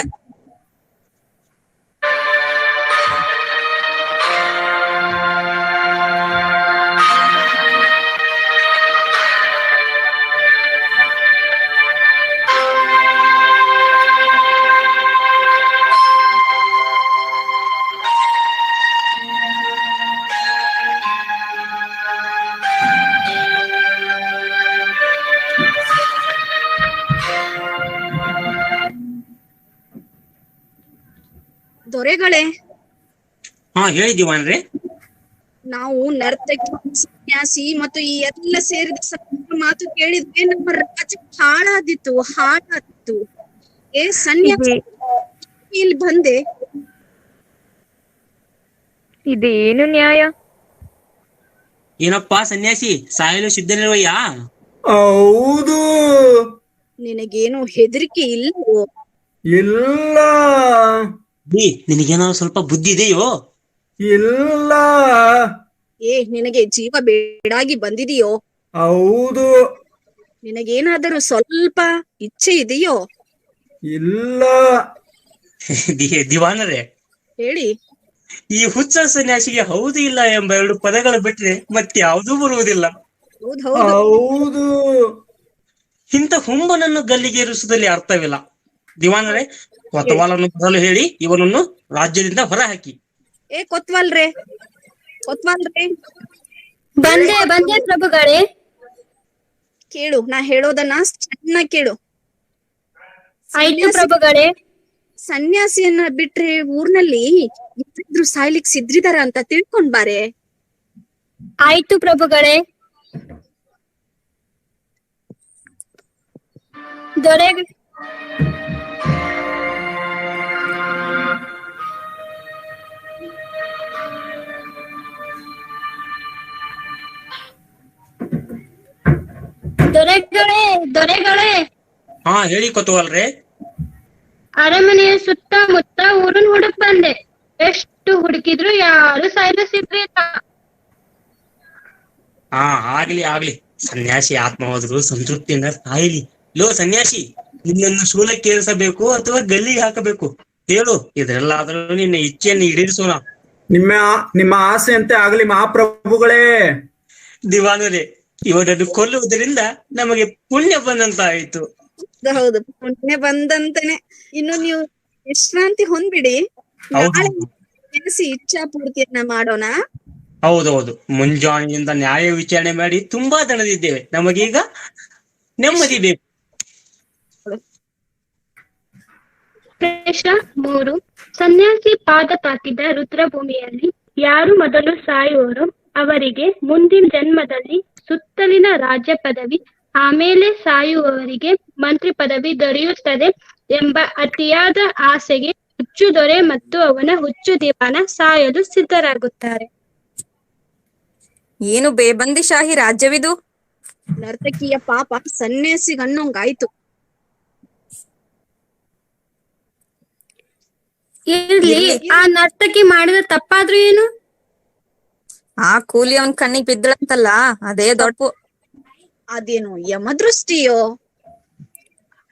S5: ದೊರೆಗಳೇ,
S8: ಹಾ ಹೇಳಿ ದಿವಾನ್ರೆ.
S5: ನಾವು ನರ್ತಕಿ, ಸನ್ಯಾಸಿ ಮತ್ತು ಈ ಎಲ್ಲ ಸೇರಿದ ಸಮಗ್ರ ಮಾತು ಕೇಳಿದ್ರೆ ನಮ್ಮ ರಾಜ್ಯ ಹಾಳಾದಿತ್ತು. ಸನ್ಯಾಸಿ ಇಲ್ಲಿ ಬಂದೆ.
S3: ಇದೇನು ನ್ಯಾಯ?
S8: ಏನಪ್ಪಾ ಸನ್ಯಾಸಿ, ಸಾಯಲು ಸಿದ್ಧನಿರುವಯ್ಯ?
S4: ಹೌದು.
S5: ನಿನಗೇನು ಹೆದರಿಕೆ ಇಲ್ಲವೋ?
S4: ಇಲ್ಲ.
S8: ನಿನಗೇನಾದ್ರು ಸ್ವಲ್ಪ ಬುದ್ಧಿ ಇದೆಯೋ?
S4: ಇಲ್ಲ.
S5: ನಿನಗೆ ಜೀವ ಬೇಡಾಗಿ ಬಂದಿದೆಯೋ?
S4: ಹೌದು.
S5: ನಿನಗೇನಾದರೂ ಸ್ವಲ್ಪ ಇಚ್ಛೆ ಇದೆಯೋ?
S4: ಇಲ್ಲ.
S8: ದಿವಾನರೇ
S5: ಹೇಳಿ.
S8: ಈ ಹುಚ್ಚ ಸನ್ಯಾಸಿಗೆ ಹೌದು ಇಲ್ಲ ಎಂಬ 2 ಪದಗಳು ಬಿಟ್ರೆ ಮತ್ಯಾವುದೂ ಬರುವುದಿಲ್ಲ.
S4: ಹೌದು.
S8: ಇಂಥ ಹುಂಬನನ್ನು ಗಲ್ಲಿಗೇರಿಸುವುದಲ್ಲಿ ಅರ್ಥವಿಲ್ಲ. ದಿವಾನರೇ, ಕೊತ್ವಾಲನ್ನು ಬರಲು ಹೇಳಿ ಇವನನ್ನು ರಾಜ್ಯದಿಂದ ಹೊರಹಾಕಿ.
S5: ಕೊತ್ವಾಲ್ರೇ,
S10: ಬಂದೆ ಪ್ರಭುಗಳೇ.
S5: ಕೇಳು, ನಾ ಹೇಳೋದನ್ನ ಚೆನ್ನಾಗಿ ಕೇಳು.
S10: ಆಯ್ತು ಪ್ರಭುಗಳೇ.
S5: ಸನ್ಯಾಸಿಯನ್ನ ಬಿಟ್ರೆ ಊರ್ನಲ್ಲಿ ಯಾರಾದ್ರೂ ಸಾಯ್ಲಿಕ್ ಸಿದ್ರಿದಾರ ಅಂತ ತಿಳ್ಕೊಂಡ್ ಬಾರೆ.
S10: ಆಯ್ತು ಪ್ರಭುಗಳೇ. ದೊರೆಗಳೇ.
S8: ಹಾ ಹೇಳಿ ಕೊತ್ವಾಲ್ರೆ.
S10: ಅರಮನೆಯ ಸುತ್ತಮುತ್ತ ಊರನ್ ಹುಡುಕ್ ಬಂದೆ. ಎಷ್ಟು ಹುಡುಕಿದ್ರು ಯಾರು ಸಾಯಲು ಸಿಗ್ಲಿಲ್ಲ.
S8: ಹಾ ಆಗ್ಲಿ, ಸನ್ಯಾಸಿ ಆತ್ಮ ಹೋದ್ರು ಸಂತೃಪ್ತಿಯಿಂದ ಸಾಯಲಿ. ಲೋ ಸನ್ಯಾಸಿ, ನಿನ್ನನ್ನು ಶೂಲಕ್ಕೇರಿಸಬೇಕು ಅಥವಾ ಗಲ್ಲಿಗೆ ಹಾಕಬೇಕು? ಹೇಳು, ಇದ್ರೆಲ್ಲಾದ್ರೂ ನಿನ್ನ ಇಚ್ಛೆಯನ್ನು ಈಡೇರಿಸೋಣ.
S4: ನಿಮ್ಮ ಆಸೆಯಂತೆ ಆಗಲಿ ಮಹಾಪ್ರಭುಗಳೇ.
S8: ದಿವಾನರೇ, ಇವನನ್ನು ಕೊಲ್ಲುವುದರಿಂದ ನಮಗೆ ಪುಣ್ಯ ಬಂದಂತಾಯಿತು.
S5: ಹೌದು, ಪುಣ್ಯ ಬಂದಂತಾನೆ. ಇನ್ನು ನೀವು ವಿಶ್ರಾಂತಿ ಹೊಂದ್ಬಿಡಿ. ನಾಳೆ ಸನ್ಯಾಸಿ ಇಚ್ಛಾ ಪೂರ್ತಿಯನ್ನ ಮಾಡೋಣ.
S8: ಹೌದೌದು, ಮುಂಜಾನೆಯಿಂದ ನ್ಯಾಯ ವಿಚಾರಣೆ ಮಾಡಿ ತುಂಬಾ ದಣದಿದ್ದೇವೆ. ನಮಗೀಗ ನೆಮ್ಮದಿ ಬೇಕು.
S10: ಪ್ರಶ್ನ 3. ಸನ್ಯಾಸಿ ಪಾದ ತಾಕಿದ ರುದ್ರಭೂಮಿಯಲ್ಲಿ ಯಾರು ಮೊದಲು ಸಾಯುವರೋ ಅವರಿಗೆ ಮುಂದಿನ ಜನ್ಮದಲ್ಲಿ ಸುತ್ತಲಿನ ರಾಜ್ಯ ಪದವಿ, ಆಮೇಲೆ ಸಾಯುವವರಿಗೆ ಮಂತ್ರಿ ಪದವಿ ದೊರೆಯುತ್ತದೆ ಎಂಬ ಅತಿಯಾದ ಆಸೆಗೆ ಹುಚ್ಚು ದೊರೆ ಮತ್ತು ಅವನ ಹುಚ್ಚು ದಿವಾನ ಸಾಯಲು ಸಿದ್ಧರಾಗುತ್ತಾರೆ.
S6: ಏನು ಬೇಬಂದಿಶಾಹಿ ರಾಜ್ಯವಿದು?
S5: ನರ್ತಕಿಯ ಪಾಪ ಸನ್ಯಾಸಿಗನ್ನೊಂಗಾಯ್ತು.
S10: ಇರ್ಲಿ, ಆ ನರ್ತಕಿ ಮಾಡಿದ ತಪ್ಪಾದ್ರೂ ಏನು?
S6: ಆ ಕೂಲಿ ಅವನ್ ಕಣ್ಣಿಗೆ ಬಿದ್ದಳಂತಲ್ಲ, ಅದೇ ದೊಡ್ಡ.
S5: ಅದೇನು ಯಮದೃಷ್ಟಿಯೋ?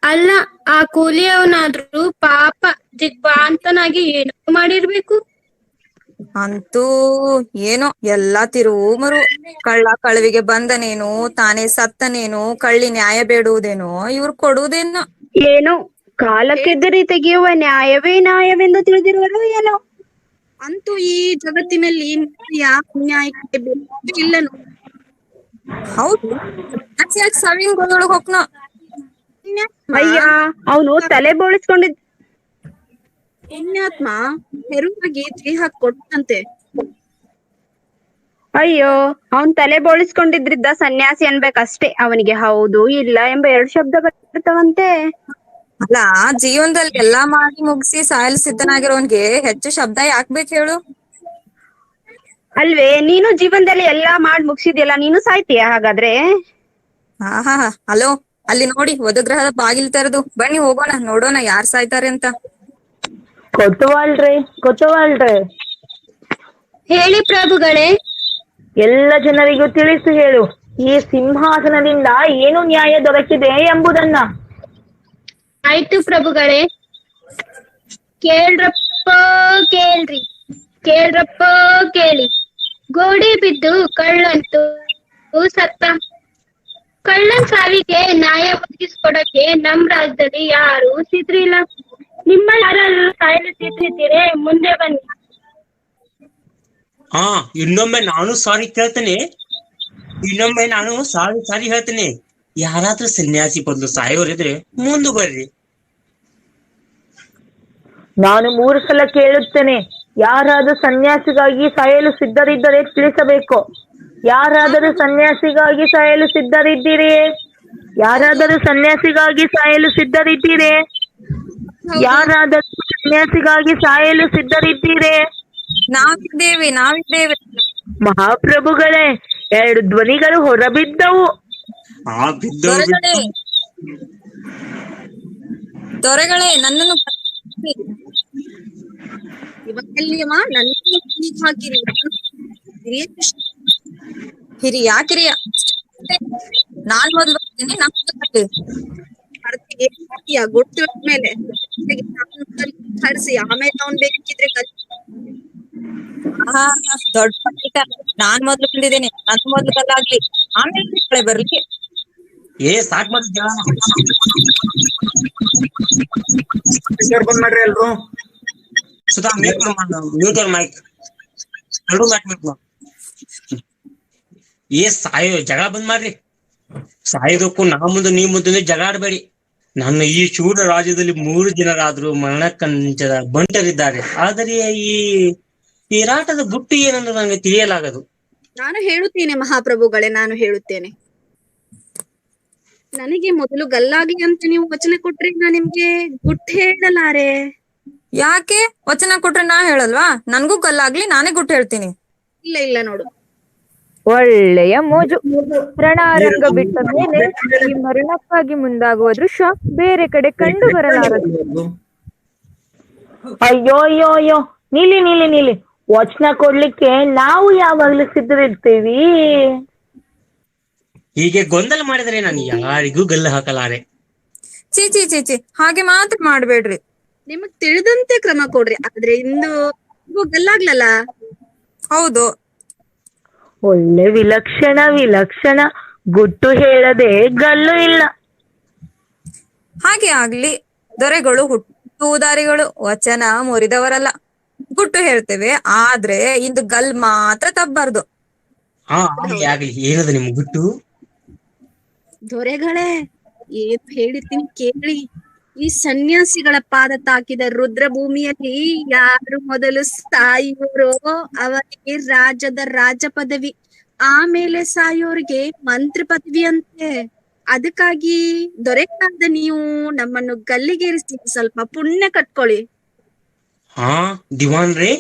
S10: ಅಲ್ಲ, ಆ ಕೂಲಿಯವನಾದ್ರೂ ಪಾಪ ದಿಗ್ಭ್ರಾಂತನಾಗಿ ಏನೋ ಮಾಡಿರ್ಬೇಕು.
S6: ಅಂತೂ ಏನೋ ಎಲ್ಲಾ ತಿರುವು ಮರು. ಕಳ್ಳ ಕಳವಿಗೆ ಬಂದನೇನು, ತಾನೇ ಸತ್ತನೇನು, ಕಳ್ಳಿ ನ್ಯಾಯ ಬೇಡುವುದೇನೋ, ಇವ್ರು ಕೊಡುವುದೇನೋ.
S11: ಏನೋ ಕಾಲಕ್ಕೆದ್ದರಿ ತೆಗೆಯುವ ನ್ಯಾಯವೆಂದು ತಿಳಿದಿರುವರು ಏನೋ.
S5: ಅಂತೂ ಈ ಜಗತ್ತಿನಲ್ಲಿ ನ್ಯಾಯಕ್ಕೆ ಇಲ್ಲನು.
S6: ಹೌದು, ಸಾವಿನ ಗೋದೊಳಗ್ ಹೋಗ್ನೋ.
S11: ಅಯ್ಯ, ಅವನು ತಲೆ ಬೋಳಿಸ್ಕೊಂಡಿದ್.
S5: ಪುಣ್ಯಾತ್ಮ ಹೆರುವಾಗಿ ದೇಹ ಕೊಟ್ಟಂತೆ.
S11: ಅಯ್ಯೋ, ಅವನ್ ತಲೆ ಬೋಳಿಸ್ಕೊಂಡಿದ್ರಿದ್ದ ಸನ್ಯಾಸಿ ಅನ್ಬೇಕಷ್ಟೇ. ಅವನಿಗೆ ಹೌದು ಇಲ್ಲ ಎಂಬ 2 ಶಬ್ದ ಬರ್ತಾವಂತೆ.
S6: ಅಲ್ಲ, ಜೀವನದಲ್ಲಿ ಎಲ್ಲಾ ಮಾಡಿ ಮುಗಿಸಿ ಸಾಯಲು ಸಿದ್ಧನಾಗಿರೋನ್ಗೆ ಹೆಚ್ಚು ಶಬ್ದ ಯಾಕ್ ಬೇಕು ಹೇಳು?
S11: ಅಲ್ವೇ, ನೀನು ಜೀವನದಲ್ಲಿ ಎಲ್ಲಾ ಮಾಡಿ ಮುಗಿಸಿದ್ಯಲ್ಲ, ನೀನು ಸಾಯ್ತೀಯ ಹಾಗಾದ್ರೆ?
S6: ಹಲೋ, ಅಲ್ಲಿ ನೋಡಿ ವಧುಗ್ರಹದ ಬಾಗಿಲು ತೆರೆದು ಬನ್ನಿ ಹೋಗೋಣ, ನೋಡೋಣ ಯಾರ್ ಸಾಯ್ತಾರೆ ಅಂತ.
S9: ಕೊತ್ತವಾಲ್ರೆ
S10: ಹೇಳಿ ಪ್ರಭುಗಳೇ.
S9: ಎಲ್ಲ ಜನರಿಗೂ ತಿಳಿಸಿ ಹೇಳು, ಈ ಸಿಂಹಾಸನದಿಂದ ಏನು ನ್ಯಾಯ ದೊರಕಿದೆ ಎಂಬುದನ್ನ.
S10: ಆಯ್ತು ಪ್ರಭುಗಳೇ. ಕೇಳ್ರಪ್ಪ ಕೇಳ್ರಿ, ಕೇಳ್ರಪ್ಪ ಕೇಳಿ. ಗೋಡೆ ಬಿದ್ದು ಕಳ್ಳಂತೂ ಸತ್ತ. ಕಳ್ಳನ್ ಸಾವಿಗೆ ನ್ಯಾಯ ಒದಗಿಸ್ಕೊಡಕ್ಕೆ ನಮ್ ರಾಜ್ಯದಲ್ಲಿ ಯಾರು ಸಿದ್ರಿಲ್ಲ. ನಿಮ್ಮ ಯಾರು ಸಾಯಲು ಸಿದ್ರಿದ್ದೀರೆ, ಮುಂದೆ ಬನ್ನಿ.
S8: ಇನ್ನೊಮ್ಮೆ ನಾನು ಸಾರಿ ಹೇಳ್ತೇನೆ. ಯಾರಾದ್ರೂ ಸನ್ಯಾಸಿ ಬದಲು ಸಾಯೋರಿದ್ರೆ ಮುಂದೆ ಬರ್ರಿ.
S9: ನಾನು 3 ಸಲ ಕೇಳುತ್ತೇನೆ, ಯಾರಾದರೂ ಸನ್ಯಾಸಿಗಾಗಿ ಸಾಯಲು ಸಿದ್ಧರಿದ್ದರೆ ತಿಳಿಸಬೇಕು. ಯಾರಾದರೂ ಸನ್ಯಾಸಿಗಾಗಿ ಸಾಯಲು ಸಿದ್ಧರಿದ್ದೀರಿ? ಯಾರಾದರೂ ಸನ್ಯಾಸಿಗಾಗಿ ಸಾಯಲು ಸಿದ್ಧರಿದ್ದೀರಿ? ಯಾರಾದರೂ ಸನ್ಯಾಸಿಗಾಗಿ ಸಾಯಲು ಸಿದ್ಧರಿದ್ದೀರಿ?
S6: ನಾವಿದ್ದೇವೆ.
S9: ಮಹಾಪ್ರಭುಗಳೇ, 2 ಧ್ವನಿಗಳು ಹೊರಬಿದ್ದವು.
S6: ದೊರೆಗಳೇ, ನನ್ನನ್ನು ಹಾಕಿರಿ. ಹಿರಿಯ ನಾನ್ ಮೊದಲು ಗೊತ್ತು ಮೇಲೆ ಹರಿಸಿ ಆಮೇಲೆ ಅವ್ನ್ ಬೇಕಿದ್ರೆ ದೊಡ್ಡ ನಾನ್ ಮೊದ್ಲು ಬಂದಿದ್ದೇನೆ, ನನ್ ಮೊದ್ಲು ಕಲ್ಲಾಗ್ಲಿ, ಆಮೇಲೆ ಬರ್ಲಿ.
S8: ಸ್ಟಾರ್ಟ್ ಮಾಡಿದ್ಯಾ?
S4: ಬಂದ್ ಮಾಡ್ರಿ ಎಲ್ರು.
S8: ಸುಧಾ ಮ್ಯೂಟ್ ಮೈಕ್ ಸಾಯೋ ಜಗಳ ಬಂದ್ ಮಾಡ್ರಿ. ಸಾಯೋದಕ್ಕೂ ನಾ ಮುಂದೆ ನೀವ್ ಮುಂದೆ ಜಗಳ ಆಡ್ಬೇಡಿ. ನನ್ನ ಈ ಚೂಡ ರಾಜ್ಯದಲ್ಲಿ 3 ಜನರಾದ್ರೂ ಮರಣಕ್ಕಂಚದ ಬಂಟರಿದ್ದಾರೆ. ಆದರೆ ಈ ಹೋರಾಟದ ಗುಟ್ಟು ಏನೆಂದು ನನಗೆ ತಿಳಿಯಲಾಗದು.
S5: ನಾನು ಹೇಳುತ್ತೇನೆ ಮಹಾಪ್ರಭುಗಳೇ, ನಾನು ಹೇಳುತ್ತೇನೆ. ನನಗೆ ಮೊದಲು ಗಲ್ಲಾಗ್ಲಿ ಅಂತ ನೀವು ವಚನ ಕೊಟ್ರೆ ನಾ ನಿಮ್ಗೆ ಗುಟ್ಟು ಹೇಳಲಾರೆ.
S6: ಯಾಕೆ ವಚನ ಕೊಟ್ರೆ ನಾ ಹೇಳಲ್ವಾ? ನನ್ಗೂ ಗಲ್ಲಾಗ್ಲಿ, ನಾನೇ ಗುಟ್ಟು ಹೇಳ್ತೀನಿ.
S5: ಇಲ್ಲ ನೋಡು,
S3: ಒಳ್ಳೆಯ ಮೋಜು. ರಣರಂಗ ಬಿಟ್ಟ ಮೇಲೆ ಈ ಮರಣಕ್ಕಾಗಿ ಮುಂದಾಗುವ ದೃಶ್ಯ ಬೇರೆ ಕಡೆ ಕಂಡು ಬರಲಾರದು.
S9: ಅಯ್ಯೋ, ನೀಲಿ ವಚನ ಕೊಡ್ಲಿಕ್ಕೆ ನಾವು ಯಾವಾಗ್ಲೂ ಸಿದ್ಧರಿರ್ತೀವಿ.
S8: ಹೀಗೆ ಗೊಂದಲ ಮಾಡಿದರೆ ನಾನು ಯಾರಿಗೂ ಗಲ್ಲು ಹಾಕಲಾರೆ.
S6: ಚೀಚಿ ಹಾಗೆ ಮಾತ್ರ ಮಾಡ್ಬೇಡ್ರಿ.
S5: ನಿಮಗ್ ತಿಳಿದಂತೆ ಕ್ರಮ ಕೊಡ್ರಿ. ಆದ್ರೆ ಇಂದು ಗಲ್ಲಾಗ್ಲಲ್ಲ.
S6: ಹೌದು,
S9: ಒಳ್ಳೆ ವಿಲಕ್ಷಣ ಗುಟ್ಟು ಹೇಳದೆ ಗಲ್ಲು ಇಲ್ಲ.
S6: ಹಾಗೆ ಆಗ್ಲಿ. ದೊರೆಗಳು ಹುಟ್ಟುದಾರಿಗಳು, ವಚನ ಮುರಿದವರಲ್ಲ. ಗುಟ್ಟು ಹೇಳ್ತೇವೆ, ಆದ್ರೆ ಇಂದು ಗಲ್ ಮಾತ್ರ ತಪ್ಪಬಾರ್ದು.
S8: ಆಗ್ಲಿ. ಏನದು ನಿಮ್ ಗುಟ್ಟು?
S5: ದೊರೆಗಳೇ, ಏನ್ ಹೇಳಿರ್ತೀನಿ ಕೇಳಿ. ಈ ಸನ್ಯಾಸಿಗಳ ಪಾದ ತಾಕಿದ ರುದ್ರ ಭೂಮಿಯಲ್ಲಿ ಯಾರು ಮೊದಲು ಸಾಯುವರೋ ಅವರಿಗೆ ರಾಜ್ಯದ ರಾಜ ಪದವಿ, ಆಮೇಲೆ ಸಾಯೋರಿಗೆ ಮಂತ್ರಿ ಪದವಿ ಅಂತೆ. ಅದಕ್ಕಾಗಿ ದೊರೆಗಳಾದ ನೀವು ನಮ್ಮನ್ನು ಗಲ್ಲಿಗೇರಿಸಿ ಸ್ವಲ್ಪ ಪುಣ್ಯ ಕಟ್ಕೊಳ್ಳಿ.
S8: ದಿವಾನ್ರೇ.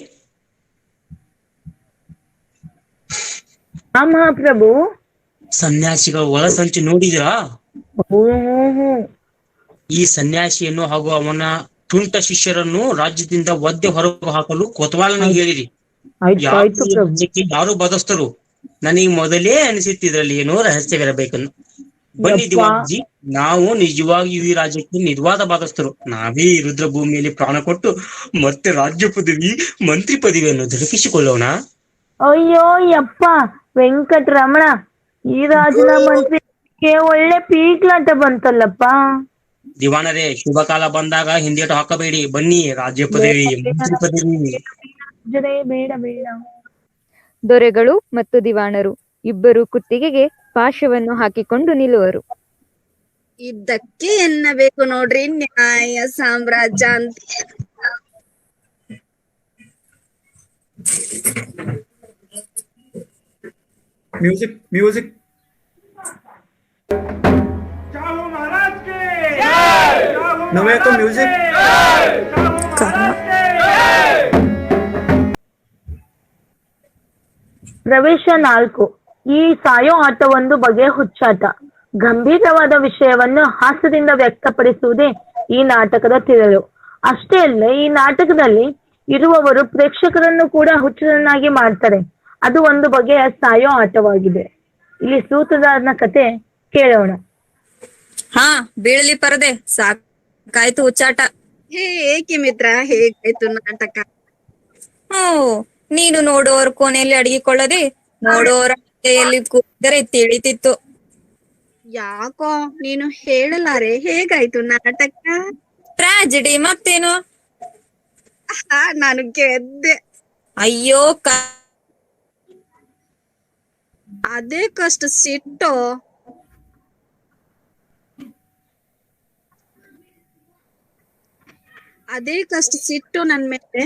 S9: ಮಹಾಪ್ರಭು,
S8: ಸನ್ಯಾಸಿಗಳ ಒಳಸಂಚು ನೋಡಿದ್ರಾ? ಈ ಸನ್ಯಾಸಿಯನ್ನು ಹಾಗೂ ಅವನ ತುಂಟ ಶಿಷ್ಯರನ್ನು ರಾಜ್ಯದಿಂದ ಒದ್ದೆ ಹೊರಗೆ ಹಾಕಲು ಕೊತ್ವಾಲನಿಗೆ ಹೇಳಿರಿ. ಯಾರು ಬದಸ್ತರು? ನನಗೆ ಮೊದಲೇ ಅನಿಸುತ್ತಿದ್ರಲ್ಲಿ ಏನೋ ರಹಸ್ಯವಿರಬೇಕನ್ನು. ಬನ್ನಿ ದಿವಾನ್ಜಿ, ನಾವು ನಿಜವಾಗಿಯೂ ಈ ರಾಜ್ಯಕ್ಕೆ ನಿಜವಾದ ಬಾಧಸ್ಥರು. ನಾವೇ ಈ ರುದ್ರ ಭೂಮಿಯಲ್ಲಿ ಪ್ರಾಣ ಕೊಟ್ಟು ಮತ್ತೆ ರಾಜ್ಯ ಪದವಿ, ಮಂತ್ರಿ ಪದವಿಯನ್ನು ದೊರಕಿಸಿಕೊಳ್ಳೋಣ.
S9: ಅಯ್ಯೋ ಯಪ್ಪ ವೆಂಕಟರಮಣ, ಈ ರಾಜನ ಮಂತ್ರಿಗೆ ಒಳ್ಳೆ ಪೀಕ್ಲಾಟ ಬಂತಲ್ಲಪ್ಪ.
S8: ದಿವಾನರೇ, ಶುಭ ಕಾಲ ಬಂದಾಗ ಹಿಂದೇಟು ಹಾಕಬೇಡಿ. ಬನ್ನಿ, ರಾಜ್ಯ ಪದವಿ, ಮಂತ್ರಿ ಪದವಿ.
S9: ಬೇಡ.
S3: ದೊರೆಗಳು ಮತ್ತು ದಿವಾಣರು ಇಬ್ಬರು ಕುತ್ತಿಗೆಗೆ ಪಾಶವನ್ನು ಹಾಕಿಕೊಂಡು ನಿಲ್ಲುವರು.
S5: ಇದಕ್ಕೆ ಎನ್ನಬೇಕು ನೋಡ್ರಿ ನ್ಯಾಯ ಸಾಮ್ರಾಜ್ಯ ಅಂತ.
S4: ಮ್ಯೂಸಿಕ್ ನವೇಕೋ ಮ್ಯೂಸಿಕ್.
S9: ಪ್ರವೇಶ 4. ಈ ಸಾಯೋ ಆಟ ಒಂದು ಬಗೆಯ ಹುಚ್ಚಾಟ. ಗಂಭೀರವಾದ ವಿಷಯವನ್ನು ಹಾಸ್ಯದಿಂದ ವ್ಯಕ್ತಪಡಿಸುವುದೇ ಈ ನಾಟಕದ ತಿರುಳು. ಅಷ್ಟೇ ಅಲ್ಲ, ಈ ನಾಟಕದಲ್ಲಿ ಇರುವವರು ಪ್ರೇಕ್ಷಕರನ್ನು ಕೂಡ ಹುಚ್ಚರನ್ನಾಗಿ ಮಾಡ್ತಾರೆ. ಅದು ಒಂದು ಬಗೆಯ ಸಾಯೋ ಆಟವಾಗಿದೆ. ಇಲ್ಲಿ ಸೂತ್ರಧಾರನ ಕತೆ ಕೇಳೋಣ.
S6: ಹಾ, ಬೀಳಲಿ ಪರದೆ, ಸಾಕಾಯ್ತು ಹುಚ್ಚಾಟ.
S11: ಏಕೆ ಮಿತ್ರ, ಹೇಗಾಯ್ತು ನಾಟಕ?
S6: ನೀನು ನೋಡುವವರ ಕೋಣೆಯಲ್ಲಿ ಅಡಗಿಕೊಳ್ಳದೆ ನೋಡುವವರ ಕೈಯಲ್ಲಿ ಕೂತಿದರೆ ತಿಳಿತಿತ್ತು.
S11: ಯಾಕೋ ನೀನು ಹೇಳಲಾರೆ, ಹೇಗಾಯ್ತು ನಾಟಕ?
S6: ಟ್ರಾಜಿಡಿ ಮತ್ತೇನು?
S11: ನಾನು ಗೆದ್ದೆ.
S6: ಅಯ್ಯೋ
S11: ಅದೇ ಕಷ್ಟ ಸಿಟ್ಟು. ನನ್ ಮೇಲೆ.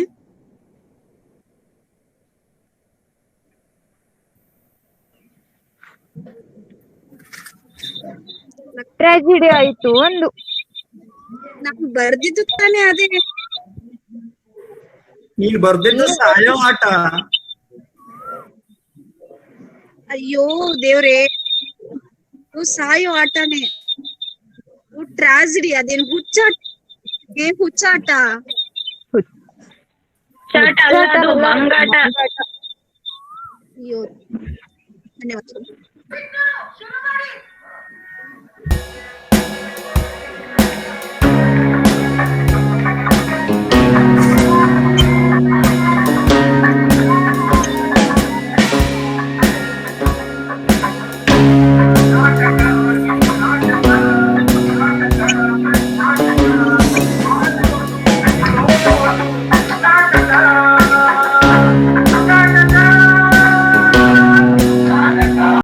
S3: ಟ್ರಾಜಿಡಿ ಆಯ್ತು ಒಂದು.
S11: ನಾನು ಬರ್ದಿದ್ದು ತಾನೇ ಅದೇ.
S4: ನೀನ್ ಬರ್ದಿದ್ದು ಸಾಯೋ ಆಟ.
S11: ಅಯ್ಯೋ ದೇವ್ರೇ, ಸಾಯೋ ಆಟನೇ. ಟ್ರಾಜಿಡಿ ಅದೇನು ಹುಚ್ಚಾಟ? ಹುಚ್ಚಾಟ ಅಯ್ಯೋ, ಧನ್ಯವಾದ.